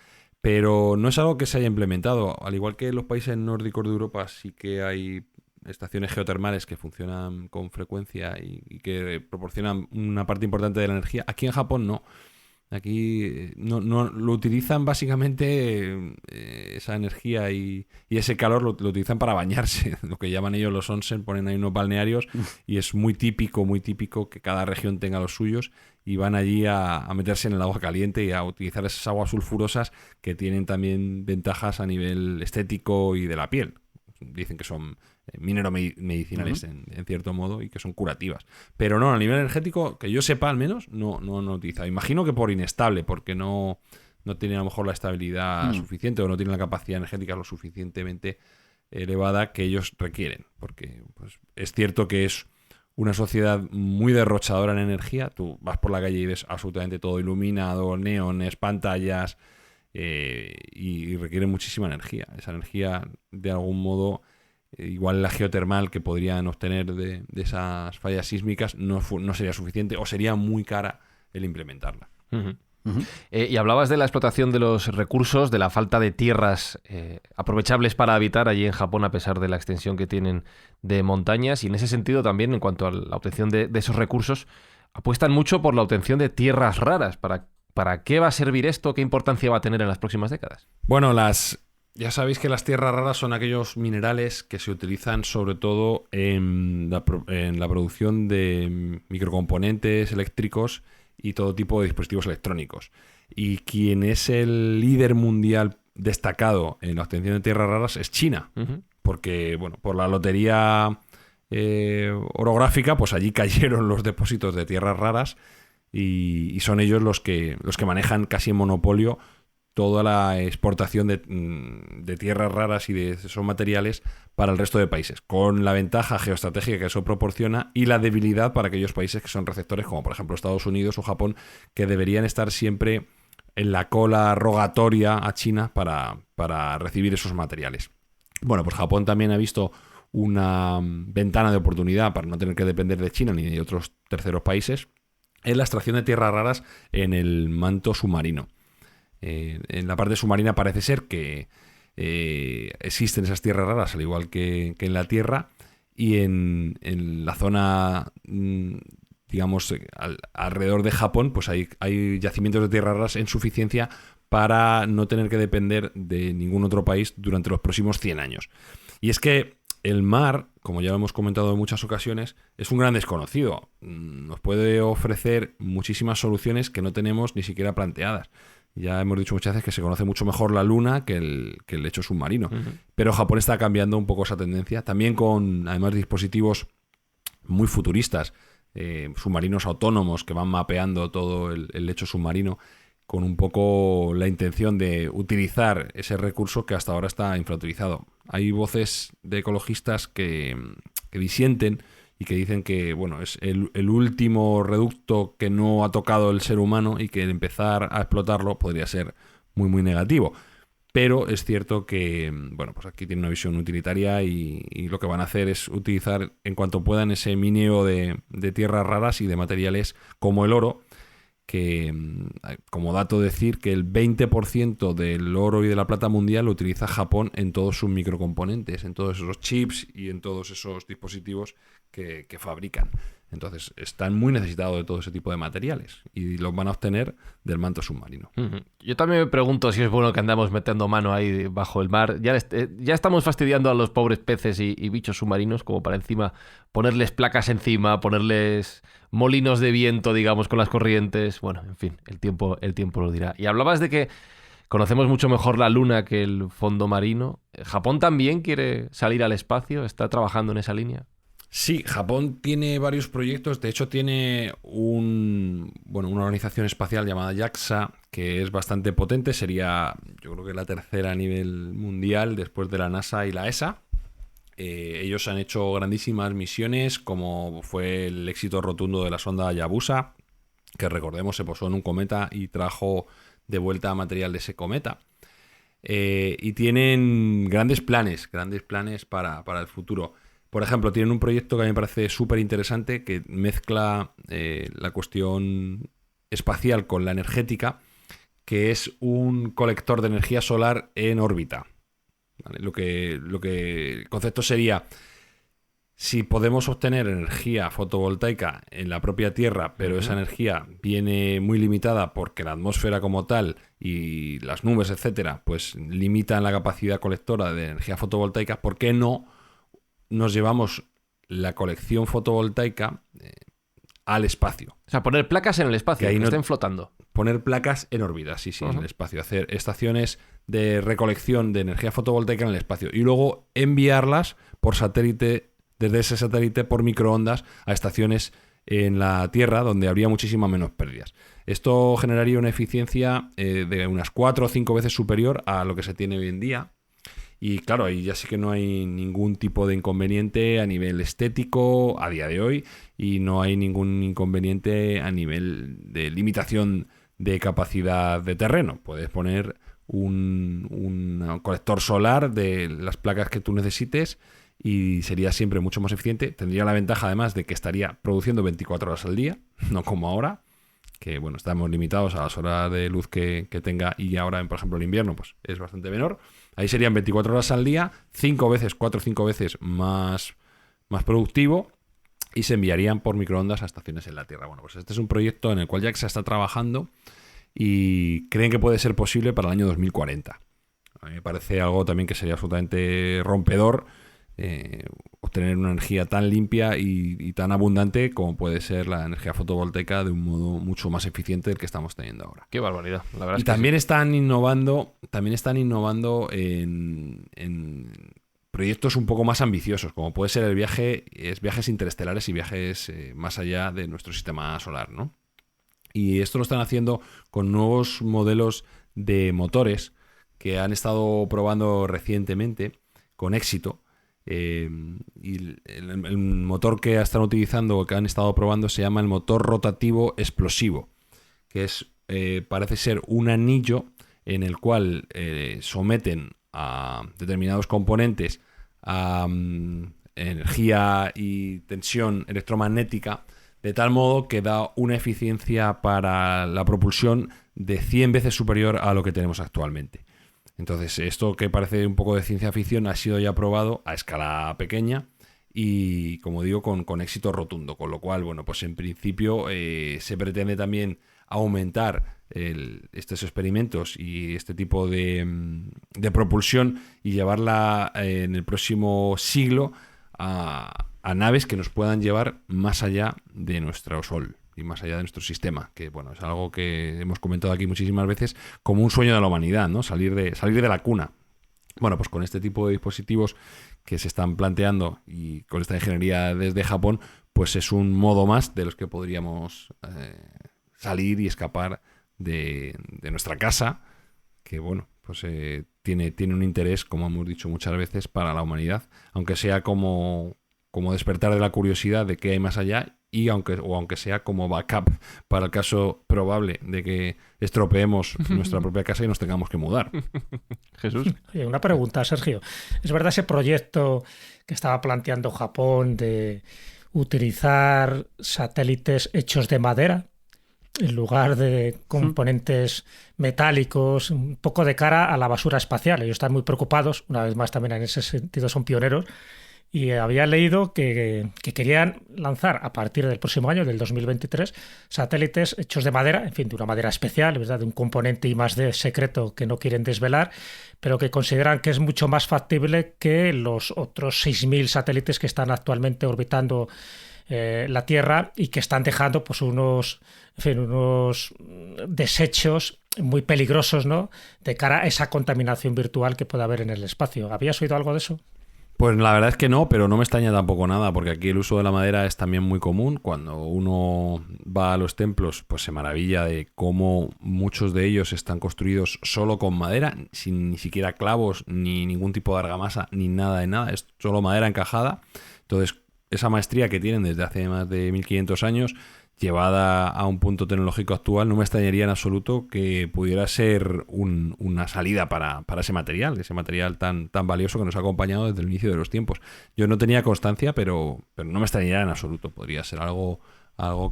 Pero no es algo que se haya implementado. Al igual que en los países nórdicos de Europa sí que hay estaciones geotermales que funcionan con frecuencia y que proporcionan una parte importante de la energía. Aquí en Japón no. Aquí no lo utilizan básicamente, esa energía y ese calor lo utilizan para bañarse, lo que llaman ellos los onsen, ponen ahí unos balnearios y es muy típico que cada región tenga los suyos y van allí a meterse en el agua caliente y a utilizar esas aguas sulfurosas que tienen también ventajas a nivel estético y de la piel. Dicen que son mineromedicinales en cierto modo y que son curativas. Pero no, a nivel energético, que yo sepa al menos, no utiliza. Imagino que por inestable, porque no tiene a lo mejor la estabilidad suficiente o no tiene la capacidad energética lo suficientemente elevada que ellos requieren. Porque pues, es cierto que es una sociedad muy derrochadora en energía. Tú vas por la calle y ves absolutamente todo iluminado, neones, pantallas, y requiere muchísima energía. Esa energía, de algún modo, igual la geotermal que podrían obtener de esas fallas sísmicas no sería suficiente o sería muy cara el implementarla. Y hablabas de la explotación de los recursos, de la falta de tierras aprovechables para habitar allí en Japón a pesar de la extensión que tienen de montañas, y en ese sentido también, en cuanto a la obtención de esos recursos, apuestan mucho por la obtención de tierras raras. ¿Para qué va a servir esto? ¿Qué importancia va a tener en las próximas décadas? Bueno, ya sabéis que las tierras raras son aquellos minerales que se utilizan sobre todo en la producción de microcomponentes eléctricos y todo tipo de dispositivos electrónicos. Y quien es el líder mundial destacado en la obtención de tierras raras es China. Porque, bueno, por la lotería orográfica, pues allí cayeron los depósitos de tierras raras y son ellos los que manejan casi en monopolio toda la exportación de tierras raras y de esos materiales para el resto de países, con la ventaja geoestratégica que eso proporciona y la debilidad para aquellos países que son receptores, como por ejemplo Estados Unidos o Japón, que deberían estar siempre en la cola rogatoria a China para recibir esos materiales. Bueno, pues Japón también ha visto una ventana de oportunidad para no tener que depender de China ni de otros terceros países en la extracción de tierras raras en el manto submarino. En la parte submarina parece ser que existen esas tierras raras al igual que en la Tierra, y en la zona, digamos, alrededor de Japón, pues hay yacimientos de tierras raras en suficiencia para no tener que depender de ningún otro país durante los próximos 100 años. Y es que el mar, como ya lo hemos comentado en muchas ocasiones, es un gran desconocido. Nos puede ofrecer muchísimas soluciones que no tenemos ni siquiera planteadas. Ya hemos dicho muchas veces que se conoce mucho mejor la Luna que el lecho submarino. Pero Japón está cambiando un poco esa tendencia. También con, además, dispositivos muy futuristas, submarinos autónomos que van mapeando todo el lecho submarino, con un poco la intención de utilizar ese recurso que hasta ahora está infrautilizado. Hay voces de ecologistas que disienten y que dicen que, bueno, es el último reducto que no ha tocado el ser humano y que empezar a explotarlo podría ser muy, muy negativo. Pero es cierto que, bueno, pues aquí tiene una visión utilitaria y lo que van a hacer es utilizar en cuanto puedan ese mineo de tierras raras y de materiales como el oro, que, como dato, decir que el 20% del oro y de la plata mundial lo utiliza Japón en todos sus microcomponentes, en todos esos chips y en todos esos dispositivos que fabrican. Entonces están muy necesitados de todo ese tipo de materiales y los van a obtener del manto submarino. Yo también me pregunto si es bueno que andamos metiendo mano ahí bajo el mar. Ya estamos fastidiando a los pobres peces y bichos submarinos como para encima ponerles placas encima, ponerles molinos de viento, digamos, con las corrientes. Bueno, en fin, el tiempo lo dirá. Y hablabas de que conocemos mucho mejor la Luna que el fondo marino. ¿Japón también quiere salir al espacio? ¿Está trabajando en esa línea? Sí, Japón tiene varios proyectos. De hecho, tiene una organización espacial llamada JAXA, que es bastante potente. Sería, yo creo que la tercera a nivel mundial después de la NASA y la ESA. Ellos han hecho grandísimas misiones, como fue el éxito rotundo de la sonda Hayabusa, que recordemos se posó en un cometa y trajo de vuelta material de ese cometa. Y tienen grandes planes para el futuro. Por ejemplo, tienen un proyecto que a mí me parece súper interesante, que mezcla la cuestión espacial con la energética, que es un colector de energía solar en órbita. ¿Vale? El concepto sería Si podemos obtener energía fotovoltaica en la propia Tierra, pero esa energía viene muy limitada porque la atmósfera como tal y las nubes, etcétera, pues limitan la capacidad colectora de energía fotovoltaica, ¿por qué no nos llevamos la colección fotovoltaica al espacio? O sea, poner placas en el espacio, que estén flotando. Poner placas en órbita, sí, en el espacio. Hacer estaciones de recolección de energía fotovoltaica en el espacio. Y luego enviarlas por satélite, desde ese satélite, por microondas, a estaciones en la Tierra, donde habría muchísimas menos pérdidas. Esto generaría una eficiencia de unas 4 o 5 veces superior a lo que se tiene hoy en día. Y claro, ahí ya sí que no hay ningún tipo de inconveniente a nivel estético a día de hoy, y no hay ningún inconveniente a nivel de limitación de capacidad de terreno. Puedes poner un colector solar de las placas que tú necesites y sería siempre mucho más eficiente. Tendría la ventaja además de que estaría produciendo 24 horas al día, no como ahora, que bueno, estamos limitados a las horas de luz que tenga, y ahora, por ejemplo, el invierno pues es bastante menor. Ahí serían 24 horas al día, 4 o 5 veces más productivo, y se enviarían por microondas a estaciones en la Tierra. Bueno, pues este es un proyecto en el cual ya se está trabajando y creen que puede ser posible para el año 2040. A mí me parece algo también que sería absolutamente rompedor, obtener una energía tan limpia y tan abundante como puede ser la energía fotovoltaica de un modo mucho más eficiente del que estamos teniendo ahora. Qué barbaridad, la verdad. Y es que también están innovando en proyectos un poco más ambiciosos, como puede ser viajes interestelares y viajes más allá de nuestro sistema solar, ¿no? Y esto lo están haciendo con nuevos modelos de motores que han estado probando recientemente con éxito. Y el motor que están utilizando o que han estado probando se llama el motor rotativo explosivo, que parece ser un anillo en el cual someten a determinados componentes a energía y tensión electromagnética, de tal modo que da una eficiencia para la propulsión de 100 veces superior a lo que tenemos actualmente. Entonces, esto que parece un poco de ciencia ficción ha sido ya probado a escala pequeña y, como digo, con éxito rotundo. Con lo cual, bueno, pues en principio se pretende también aumentar estos experimentos y este tipo de propulsión y llevarla en el próximo siglo a naves que nos puedan llevar más allá de nuestro Sol y más allá de nuestro sistema, que bueno, es algo que hemos comentado aquí muchísimas veces como un sueño de la humanidad, ¿no? Salir de la cuna. Bueno, pues con este tipo de dispositivos que se están planteando y con esta ingeniería desde Japón, pues es un modo más de los que podríamos salir y escapar de nuestra casa, que bueno, pues tiene un interés, como hemos dicho muchas veces, para la humanidad, aunque sea como despertar de la curiosidad de qué hay más allá, y aunque sea como backup para el caso probable de que estropeemos nuestra propia casa y nos tengamos que mudar. Jesús. Oye, una pregunta, Sergio. ¿Es verdad ese proyecto que estaba planteando Japón de utilizar satélites hechos de madera en lugar de componentes metálicos, un poco de cara a la basura espacial? Ellos están muy preocupados, una vez más también en ese sentido son pioneros, y había leído que querían lanzar a partir del próximo año, del 2023, satélites hechos de madera, en fin, de una madera especial, ¿verdad? De un componente I+D secreto que no quieren desvelar, pero que consideran que es mucho más factible que los otros 6.000 satélites que están actualmente orbitando la Tierra y que están dejando pues unos desechos muy peligrosos, ¿no?, de cara a esa contaminación virtual que puede haber en el espacio. ¿Habías oído algo de eso? Pues la verdad es que no, pero no me extraña tampoco nada, porque aquí el uso de la madera es también muy común. Cuando uno va a los templos, pues se maravilla de cómo muchos de ellos están construidos solo con madera, sin ni siquiera clavos, ni ningún tipo de argamasa, ni nada de nada, es solo madera encajada. Entonces, esa maestría que tienen desde hace más de 1500 años, llevada a un punto tecnológico actual, no me extrañaría en absoluto que pudiera ser una salida para ese material tan valioso que nos ha acompañado desde el inicio de los tiempos. Yo no tenía constancia, pero no me extrañaría en absoluto. Podría ser algo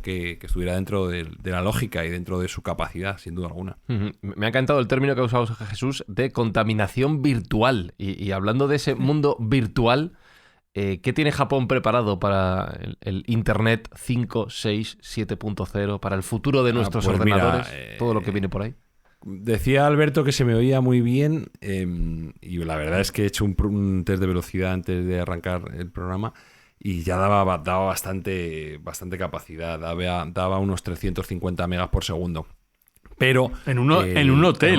que estuviera dentro de la lógica y dentro de su capacidad, sin duda alguna. Me ha encantado el término que ha usado Jesús de contaminación virtual. Y hablando de ese mundo virtual, ¿Qué tiene Japón preparado para el Internet 5, 6, 7.0, para el futuro de nuestros ordenadores? Todo lo que viene por ahí. Decía Alberto que se me oía muy bien y la verdad es que he hecho un test de velocidad antes de arrancar el programa y ya daba bastante capacidad, daba unos 350 megas por segundo. Pero en un hotel. En un hotel,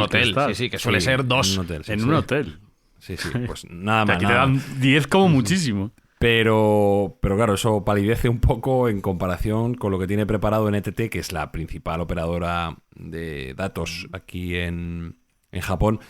sí, que suele ser 2. En un hotel. Sí, pues nada más. Aquí te dan 10 como muchísimo. Pero claro, eso palidece un poco en comparación con lo que tiene preparado NTT, que es la principal operadora de datos aquí en Japón,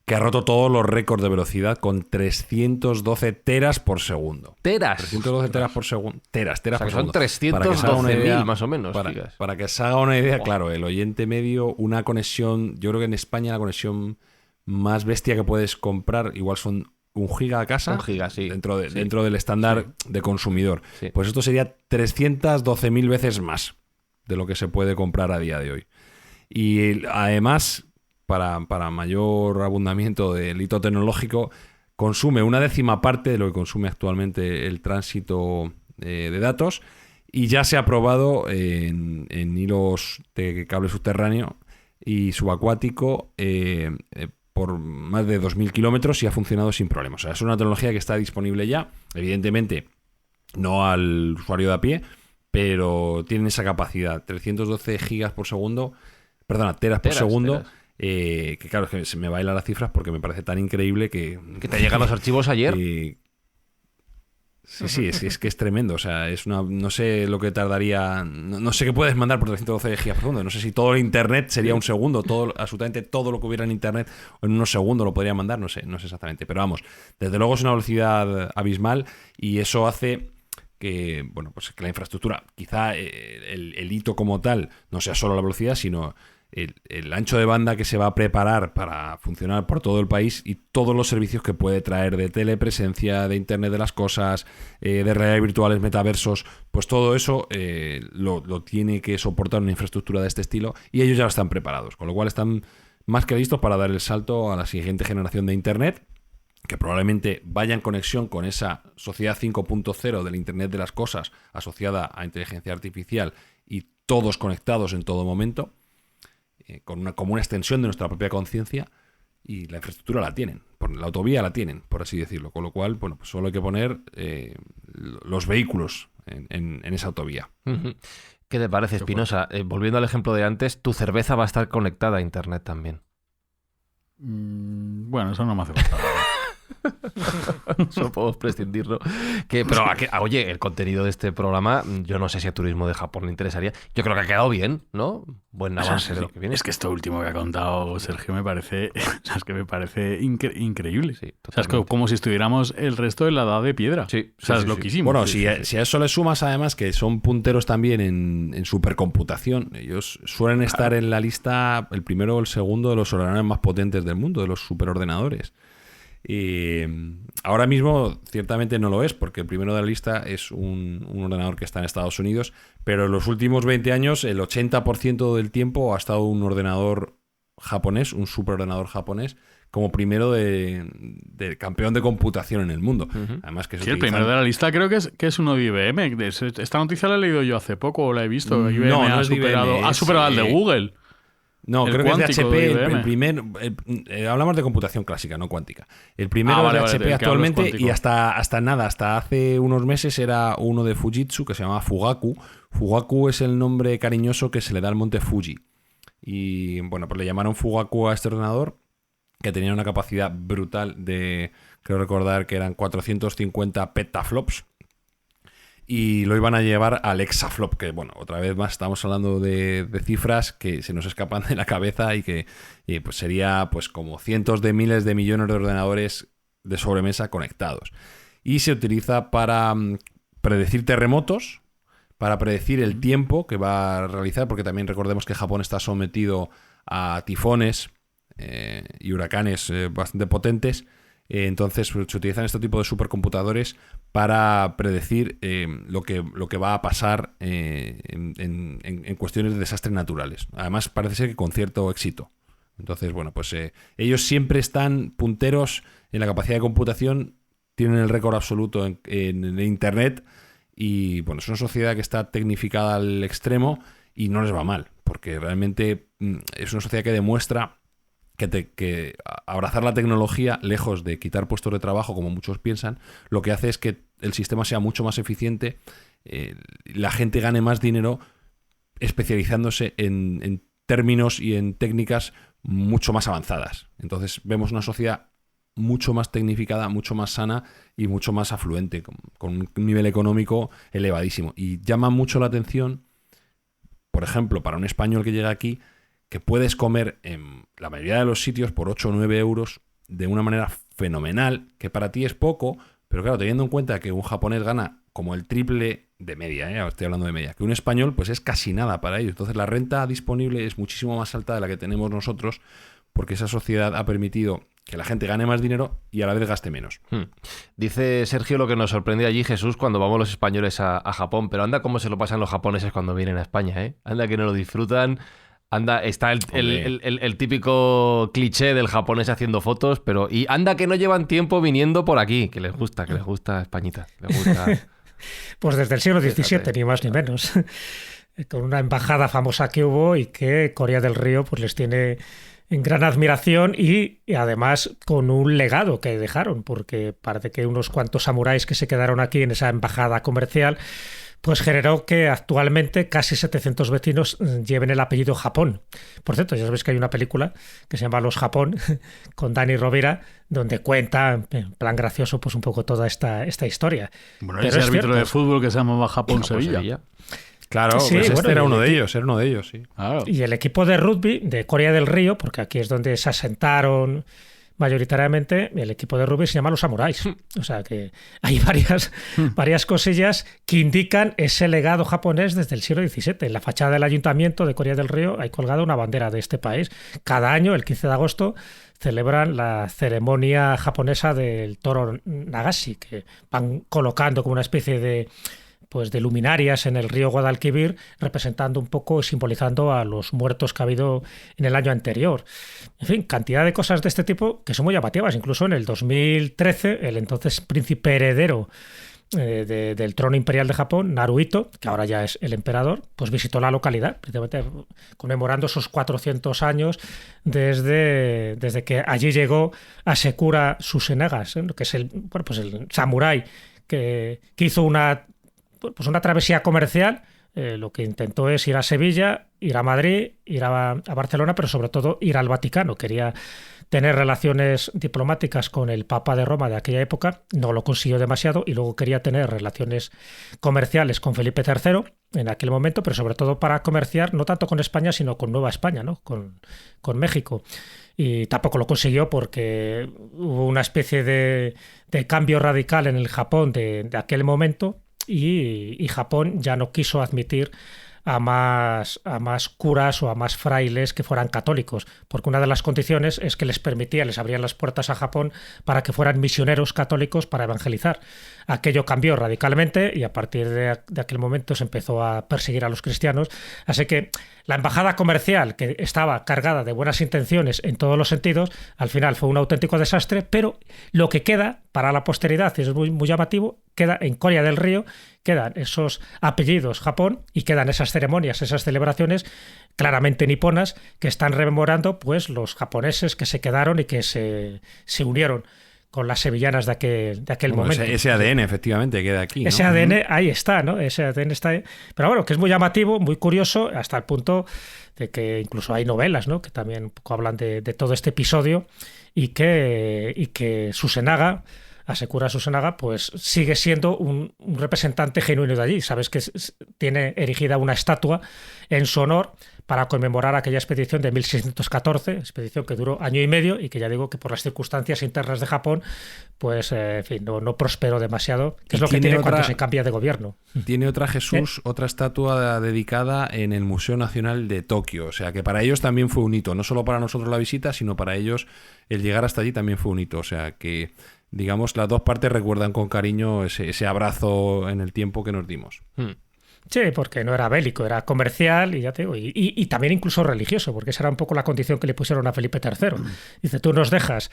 que ha roto todos los récords de velocidad con 312 teras por segundo. ¿Teras? 312 teras por segundo. Teras por segundo. Son 312.000 más o menos. Para que se haga una idea, claro, el oyente medio, una conexión, yo creo que en España la conexión más bestia que puedes comprar igual son 1 giga a casa. 1 giga, sí. Dentro del estándar de consumidor. Sí. Pues esto sería 312.000 veces más de lo que se puede comprar a día de hoy. Y además, para mayor abundamiento del hito tecnológico, consume 1/10 parte de lo que consume actualmente el tránsito de datos y ya se ha probado en hilos de cable subterráneo y subacuático por más de 2.000 kilómetros y ha funcionado sin problemas. O sea, es una tecnología que está disponible ya, evidentemente no al usuario de a pie, pero tienen esa capacidad, 312 gigas por segundo, teras por segundo. Que claro, es que se me bailan las cifras porque me parece tan increíble que te llegan los archivos ayer. Sí, es que es tremendo. O sea, no sé lo que tardaría. No sé qué puedes mandar por 312 gigas por segundo. No sé si todo el internet sería un segundo. Absolutamente todo lo que hubiera en internet en unos segundos lo podría mandar. No sé exactamente. Pero vamos, desde luego es una velocidad abismal y eso hace que, bueno, pues que la infraestructura, quizá el hito como tal, no sea solo la velocidad, sino el ancho de banda que se va a preparar para funcionar por todo el país y todos los servicios que puede traer de telepresencia, de Internet de las cosas, de realidades virtuales, metaversos, pues todo eso lo tiene que soportar una infraestructura de este estilo y ellos ya están preparados, con lo cual están más que listos para dar el salto a la siguiente generación de Internet, que probablemente vaya en conexión con esa sociedad 5.0 del Internet de las cosas asociada a inteligencia artificial y todos conectados en todo momento, como una extensión de nuestra propia conciencia, y la infraestructura la tienen, la autovía la tienen, por así decirlo, con lo cual, bueno, pues solo hay que poner los vehículos en esa autovía. ¿Qué te parece, Espinosa? Volviendo al ejemplo de antes, tu cerveza va a estar conectada a Internet también. Bueno, eso no me hace falta. Eso podemos prescindirlo. Oye, el contenido de este programa, yo no sé si a Turismo de Japón le interesaría. Yo creo que ha quedado bien, ¿no? Buen avance de lo que viene. Es que esto último que ha contado Sergio me parece increíble. Sí, o sea, es como si estuviéramos el resto de la edad de piedra. Sí, o sea, es loquísimo. Bueno, si a eso le sumas además que son punteros también en supercomputación, ellos suelen estar en la lista el primero o el segundo de los ordenadores más potentes del mundo, de los superordenadores. Y ahora mismo ciertamente no lo es, porque el primero de la lista es un ordenador que está en Estados Unidos, pero en los últimos 20 años el 80% del tiempo ha estado un ordenador japonés, un superordenador japonés, como primero de campeón de computación en el mundo. Además que sí, el primero de la lista creo que es uno de IBM. Esta noticia la he leído yo hace poco, o la he visto. IBM no ha es superado, IBM, ha superado al de Google. No, creo que es de HP, el primer... hablamos de computación clásica, no cuántica. El primero de HP actualmente y hasta hace unos meses era uno de Fujitsu que se llamaba Fugaku. Fugaku es el nombre cariñoso que se le da al monte Fuji. Y bueno, pues le llamaron Fugaku a este ordenador, que tenía una capacidad brutal de, creo recordar que eran 450 petaflops. Y lo iban a llevar al exaflop, que bueno, otra vez más estamos hablando de cifras que se nos escapan de la cabeza y que pues sería pues como cientos de miles de millones de ordenadores de sobremesa conectados. Y se utiliza para predecir terremotos, para predecir el tiempo que va a realizar, porque también recordemos que Japón está sometido a tifones y huracanes bastante potentes. Entonces se utilizan este tipo de supercomputadores para predecir lo que va a pasar en cuestiones de desastres naturales. Además parece ser que con cierto éxito. Entonces, bueno, pues ellos siempre están punteros en la capacidad de computación tienen el récord absoluto en Internet y bueno, es una sociedad que está tecnificada al extremo y no les va mal, porque realmente es una sociedad que demuestra que abrazar la tecnología, lejos de quitar puestos de trabajo, como muchos piensan, lo que hace es que el sistema sea mucho más eficiente, la gente gane más dinero especializándose en términos y en técnicas mucho más avanzadas. Entonces vemos una sociedad mucho más tecnificada, mucho más sana y mucho más afluente, con un nivel económico elevadísimo. Y llama mucho la atención, por ejemplo, para un español que llega aquí, que puedes comer en la mayoría de los sitios por 8 o 9 euros de una manera fenomenal, que para ti es poco, pero claro, teniendo en cuenta que un japonés gana como el triple de media, estoy hablando de media, que un español pues es casi nada para ellos. Entonces la renta disponible es muchísimo más alta de la que tenemos nosotros, porque esa sociedad ha permitido que la gente gane más dinero y a la vez gaste menos. Dice Sergio lo que nos sorprende allí, Jesús, cuando vamos los españoles a Japón, pero anda cómo se lo pasan los japoneses cuando vienen a España, ¿eh? Anda que no lo disfrutan. Anda, está el típico cliché del japonés haciendo fotos, pero y anda que no llevan tiempo viniendo por aquí, que les gusta Españita, les gusta. Pues desde el siglo XVII, ni más ni menos. Con una embajada famosa que hubo y que Corea del Río pues les tiene en gran admiración y además con un legado que dejaron, porque parece que unos cuantos samuráis que se quedaron aquí en esa embajada comercial pues generó que actualmente casi 700 vecinos lleven el apellido Japón. Por cierto, ya sabéis que hay una película que se llama Los Japón, con Dani Rovira, donde cuenta, en plan gracioso, pues un poco toda esta historia. Bueno, ese árbitro de fútbol que se llamaba Japón-Sevilla. Claro, sí, pues bueno, era uno de ellos, sí. Claro. Y el equipo de rugby de Corea del Río, porque aquí es donde se asentaron mayoritariamente, el equipo de rugby se llama los Samuráis. O sea que hay varias cosillas que indican ese legado japonés desde el siglo XVII. En la fachada del Ayuntamiento de Corea del Río hay colgada una bandera de este país. Cada año, el 15 de agosto, celebran la ceremonia japonesa del toro Nagashi, que van colocando como una especie de luminarias en el río Guadalquivir, representando un poco, simbolizando a los muertos que ha habido en el año anterior. En fin, cantidad de cosas de este tipo que son muy llamativas. Incluso en el 2013, el entonces príncipe heredero del trono imperial de Japón, Naruhito, que ahora ya es el emperador, pues visitó la localidad, precisamente conmemorando esos 400 años desde que allí llegó Asekura Susenaga, que es el samurái que hizo una travesía comercial. Lo que intentó es ir a Sevilla, ir a Madrid, ir a Barcelona, pero sobre todo ir al Vaticano. Quería tener relaciones diplomáticas con el Papa de Roma de aquella época, no lo consiguió demasiado, y luego quería tener relaciones comerciales con Felipe III en aquel momento, pero sobre todo para comerciar no tanto con España, sino con Nueva España, ¿no? con México. Y tampoco lo consiguió porque hubo una especie de cambio radical en el Japón de aquel momento, y Japón ya no quiso admitir a más curas o a más frailes que fueran católicos, porque una de las condiciones es que les abrían las puertas a Japón para que fueran misioneros católicos para evangelizar. Aquello cambió radicalmente y a partir de aquel momento se empezó a perseguir a los cristianos. Así que la embajada comercial, que estaba cargada de buenas intenciones en todos los sentidos, al final fue un auténtico desastre, pero lo que queda para la posteridad, y es muy, muy llamativo, queda en Corea del Río, quedan esos apellidos Japón y quedan esas ceremonias, esas celebraciones claramente niponas que están rememorando pues los japoneses que se quedaron y que se unieron con las sevillanas de aquel momento. Ese ADN efectivamente queda aquí, ¿no? Ese ADN ahí está, ¿no? Ese ADN está ahí. Pero bueno, que es muy llamativo, muy curioso, hasta el punto de que incluso hay novelas, ¿no? Que también un poco hablan de todo este episodio y que Susenaga, Asekura Susenaga, pues sigue siendo un representante genuino de allí. Sabes que tiene erigida una estatua en su honor para conmemorar aquella expedición de 1614, expedición que duró año y medio y que ya digo que por las circunstancias internas de Japón, pues en fin, no prosperó demasiado, que es lo que tiene cuando se cambia de gobierno. Tiene otra Jesús, otra estatua dedicada en el Museo Nacional de Tokio, o sea que para ellos también fue un hito, no solo para nosotros la visita, sino para ellos el llegar hasta allí también fue un hito, o sea que digamos las dos partes recuerdan con cariño ese abrazo en el tiempo que nos dimos. Sí, porque no era bélico, era comercial y ya te digo, y también incluso religioso, porque esa era un poco la condición que le pusieron a Felipe III. Dice, tú nos dejas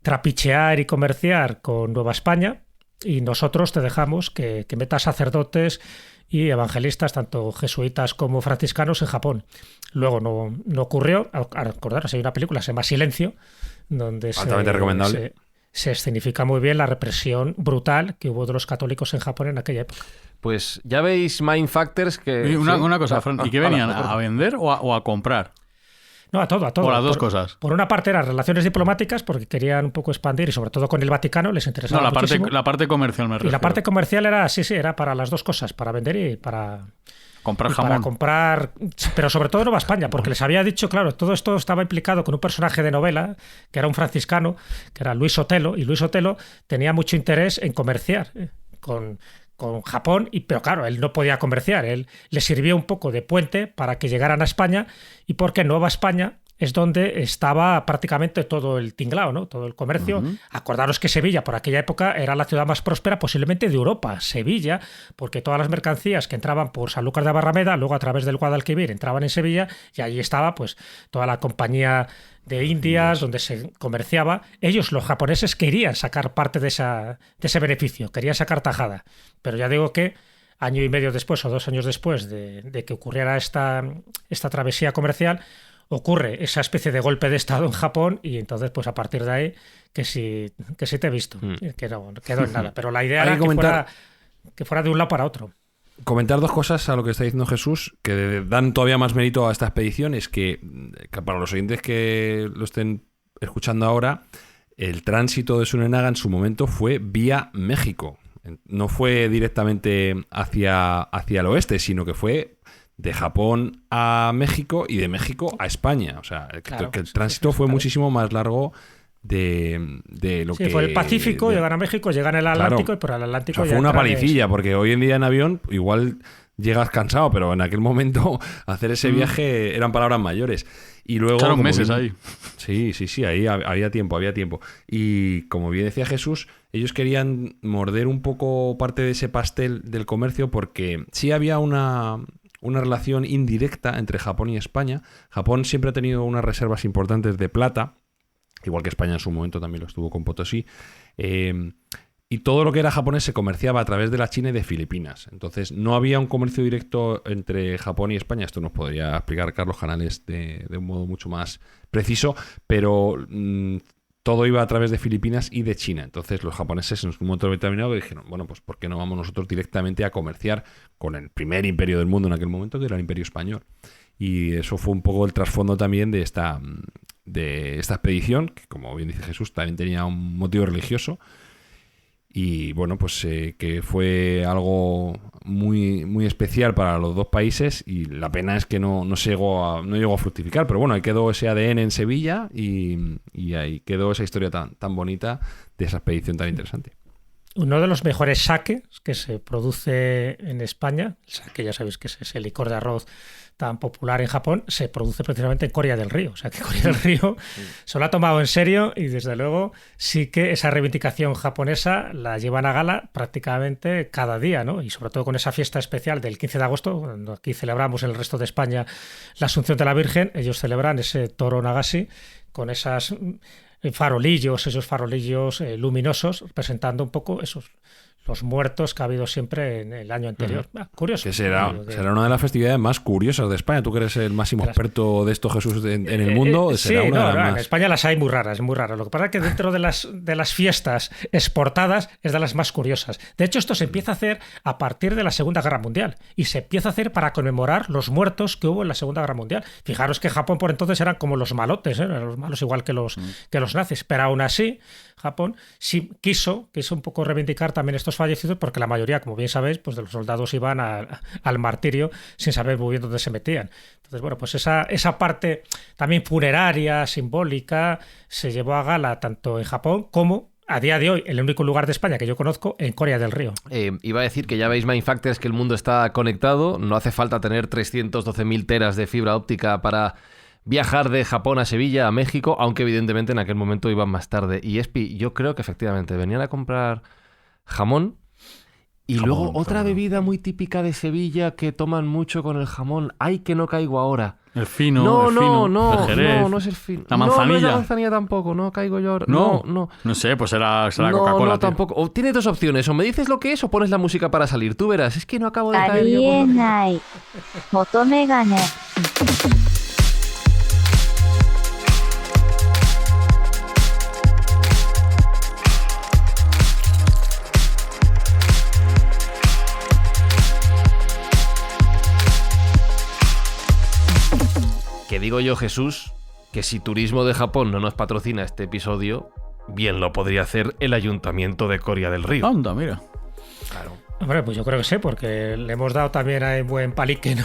trapichear y comerciar con Nueva España y nosotros te dejamos que metas sacerdotes y evangelistas, tanto jesuitas como franciscanos, en Japón. Luego no ocurrió. Acordaros, hay una película, se llama Silencio, donde altamente recomendable. Se escenifica muy bien la represión brutal que hubo de los católicos en Japón en aquella época. Pues ya veis Mind Factors que... Una cosa, Fran, ¿y qué venían? ¿A vender o a comprar? No, a todo. O las dos cosas. Por una parte eran relaciones diplomáticas, porque querían un poco expandir, y sobre todo con el Vaticano les interesaba muchísimo. La parte comercial me refiero. Y la parte comercial era, era para las dos cosas, para vender y para... Comprar jamón. Para comprar, pero sobre todo Nueva España, porque les había dicho, claro, todo esto estaba implicado con un personaje de novela, que era un franciscano, que era Luis Sotelo, y Luis Sotelo tenía mucho interés en comerciar con Japón, pero claro, él no podía comerciar, él le sirvió un poco de puente para que llegaran a España, y porque Nueva España es donde estaba prácticamente todo el tinglao, ¿no? Todo el comercio. Uh-huh. Acordaros que Sevilla, por aquella época, era la ciudad más próspera posiblemente de Europa. Sevilla, porque todas las mercancías que entraban por Sanlúcar de Barrameda, luego a través del Guadalquivir entraban en Sevilla, y allí estaba pues toda la compañía de Indias, donde se comerciaba. Ellos, los japoneses, querían sacar parte de ese beneficio, querían sacar tajada. Pero ya digo que año y medio después o 2 años después de que ocurriera esta travesía comercial, ocurre esa especie de golpe de estado en Japón, y entonces pues a partir de ahí que sí te he visto, que no quedó en nada, pero la idea era que fuera de un lado para otro. Comentar 2 cosas a lo que está diciendo Jesús que dan todavía más mérito a esta expedición. Es que para los oyentes que lo estén escuchando ahora, el tránsito de Tsunenaga en su momento fue vía México, no fue directamente hacia el oeste, sino que fue de Japón a México y de México a España. O sea, claro, que el tránsito fue muchísimo más largo de lo que... Sí, fue el Pacífico, llegan a México, llegan al Atlántico, y por el Atlántico... O sea, fue una palicilla, porque hoy en día en avión igual llegas cansado, pero en aquel momento hacer ese viaje eran palabras mayores. Y luego... Echaron meses ahí. Sí, ahí había tiempo. Y como bien decía Jesús, ellos querían morder un poco parte de ese pastel del comercio, porque sí había una relación indirecta entre Japón y España. Japón siempre ha tenido unas reservas importantes de plata, igual que España en su momento también lo estuvo con Potosí, y todo lo que era japonés se comerciaba a través de la China y de Filipinas. Entonces no había un comercio directo entre Japón y España. Esto nos podría explicar Carlos Canales de un modo mucho más preciso, pero todo iba a través de Filipinas y de China. Entonces los japoneses en un momento determinado dijeron, bueno, pues ¿por qué no vamos nosotros directamente a comerciar con el primer imperio del mundo en aquel momento, que era el Imperio Español? Y eso fue un poco el trasfondo también de esta expedición, que como bien dice Jesús, también tenía un motivo religioso. Y bueno, pues que fue algo muy, muy especial para los 2 países, y la pena es que no llegó a fructificar. Pero bueno, ahí quedó ese ADN en Sevilla, y ahí quedó esa historia tan bonita de esa expedición tan interesante. Uno de los mejores sakes que se produce en España, el sake ya sabéis que es ese licor de arroz tan popular en Japón, se produce precisamente en Corea del Río. O sea que Corea del Río se lo ha tomado en serio, y desde luego sí que esa reivindicación japonesa la llevan a gala prácticamente cada día, ¿no? Y sobre todo con esa fiesta especial del 15 de agosto, cuando aquí celebramos en el resto de España la Asunción de la Virgen, ellos celebran ese Toro Nagashi con esos farolillos luminosos, representando un poco los muertos que ha habido siempre en el año anterior. Curioso. Que será una de las festividades más curiosas de España. Tú que eres el máximo experto de esto, Jesús, en el mundo. Será una de las más... En España las hay muy raras. Lo que pasa es que dentro de las fiestas exportadas es de las más curiosas. De hecho, esto se empieza a hacer a partir de la Segunda Guerra Mundial, y se empieza a hacer para conmemorar los muertos que hubo en la Segunda Guerra Mundial. Fijaros que Japón por entonces eran como los malotes, los malos igual que los nazis, pero aún así Japón sí quiso un poco reivindicar también estos fallecidos, porque la mayoría, como bien sabéis, pues de los soldados iban al martirio sin saber muy bien dónde se metían. Entonces, bueno, pues esa parte también funeraria, simbólica, se llevó a gala tanto en Japón como, a día de hoy, el único lugar de España que yo conozco, en Corea del Río. Iba a decir que ya veis, Mind Factors, que el mundo está conectado. No hace falta tener 312.000 teras de fibra óptica para viajar de Japón a Sevilla, a México, aunque evidentemente en aquel momento iban más tarde. Y Espi, yo creo que efectivamente venían a comprar jamón, Y Jamón, luego otra claro. bebida muy típica de Sevilla que toman mucho con el jamón. ¡Ay, que no caigo ahora! El fino, No, el no, fino, no, el Jerez. no es el fino. La No, no es manzanilla. la manzanilla tampoco, no caigo yo ahora. No, No. no sé, pues será No, Coca-Cola. no, tío. tampoco. O tienes dos opciones, o me dices lo que es o pones la música para salir. Tú verás, es que no acabo de あ caer り yo. え por- ない元メガネ Que digo yo, Jesús, que si Turismo de Japón no nos patrocina este episodio, bien lo podría hacer el Ayuntamiento de Coria del Río. Anda, mira. Claro. Hombre, pues yo creo que sí, porque le hemos dado también a un buen palique, ¿no?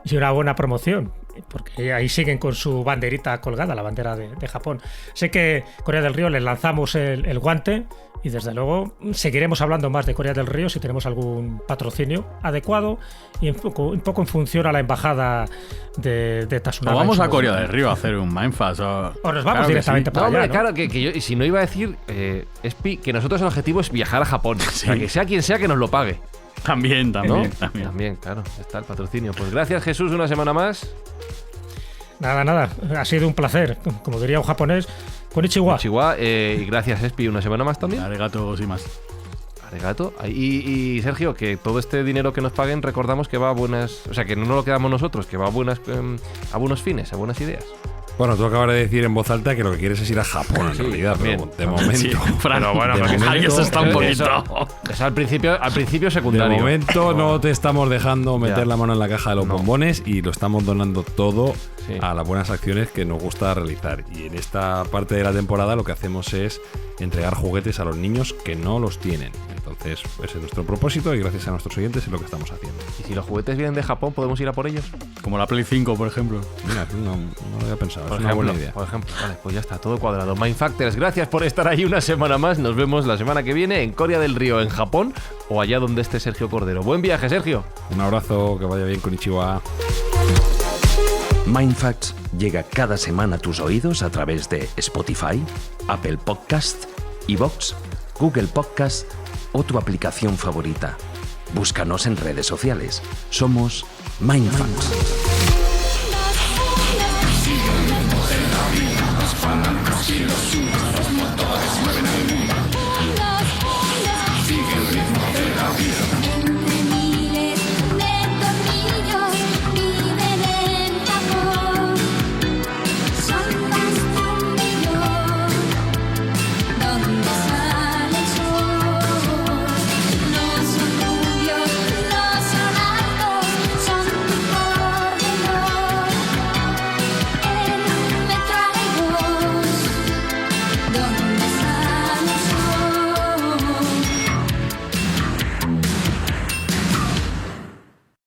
Y una buena promoción, porque ahí siguen con su banderita colgada, la bandera de Japón. Sé que Corea del Río les lanzamos el guante y desde luego seguiremos hablando más de Corea del Río si tenemos algún patrocinio adecuado y un poco en función a la embajada de Tasunaga. O vamos a en su- Corea del Río a hacer un Mindfast. O nos vamos Claro que directamente sí. No, para hombre, allá, ¿no? claro, que yo, y si no iba a decir, Espi, que nosotros el objetivo es viajar a Japón. O sea, que sea quien sea que nos lo pague. También, ¿No? también. También, claro, está el patrocinio. Pues gracias, Jesús, una semana más. Nada, ha sido un placer. Como diría un japonés, konnichiwa. Chihuahua, y gracias, Espi, una semana más también. Arigato, sin más. Arigato. Y Sergio, que todo este dinero que nos paguen, recordamos que va a buenas. O sea, que no nos lo quedamos nosotros, que va a buenos fines, a buenas ideas. Bueno, tú acabas de decir en voz alta que lo que quieres es ir a Japón, en realidad, pero de momento. Sí, Fran, Pero bueno, de porque momento- ahí eso está un poquito. Es al principio De secundario. momento no te estamos dejando meter Ya. la mano en la caja de los No. bombones y lo estamos donando todo Sí. a las buenas acciones que nos gusta realizar. Y en esta parte de la temporada lo que hacemos es entregar juguetes a los niños que no los tienen. Entonces, ese es nuestro propósito y gracias a nuestros oyentes es lo que estamos haciendo. Y si los juguetes vienen de Japón, ¿podemos ir a por ellos? Como la Play 5, por ejemplo. Mira, no lo había pensado, Por es una ejemplo, buena idea. por ejemplo. Vale, pues ya está, todo cuadrado. Mindfactors, gracias por estar ahí una semana más. Nos vemos la semana que viene en Corea del Río, en Japón, o allá donde esté Sergio Cordero. Buen viaje, Sergio. Un abrazo, que vaya bien con Ichiwa. Mindfacts llega cada semana a tus oídos a través de Spotify, Apple Podcast, iVoox, Google Podcast o tu aplicación favorita. Búscanos en redes sociales. Somos Mindfacts. Cuando los motores mueven el mundo.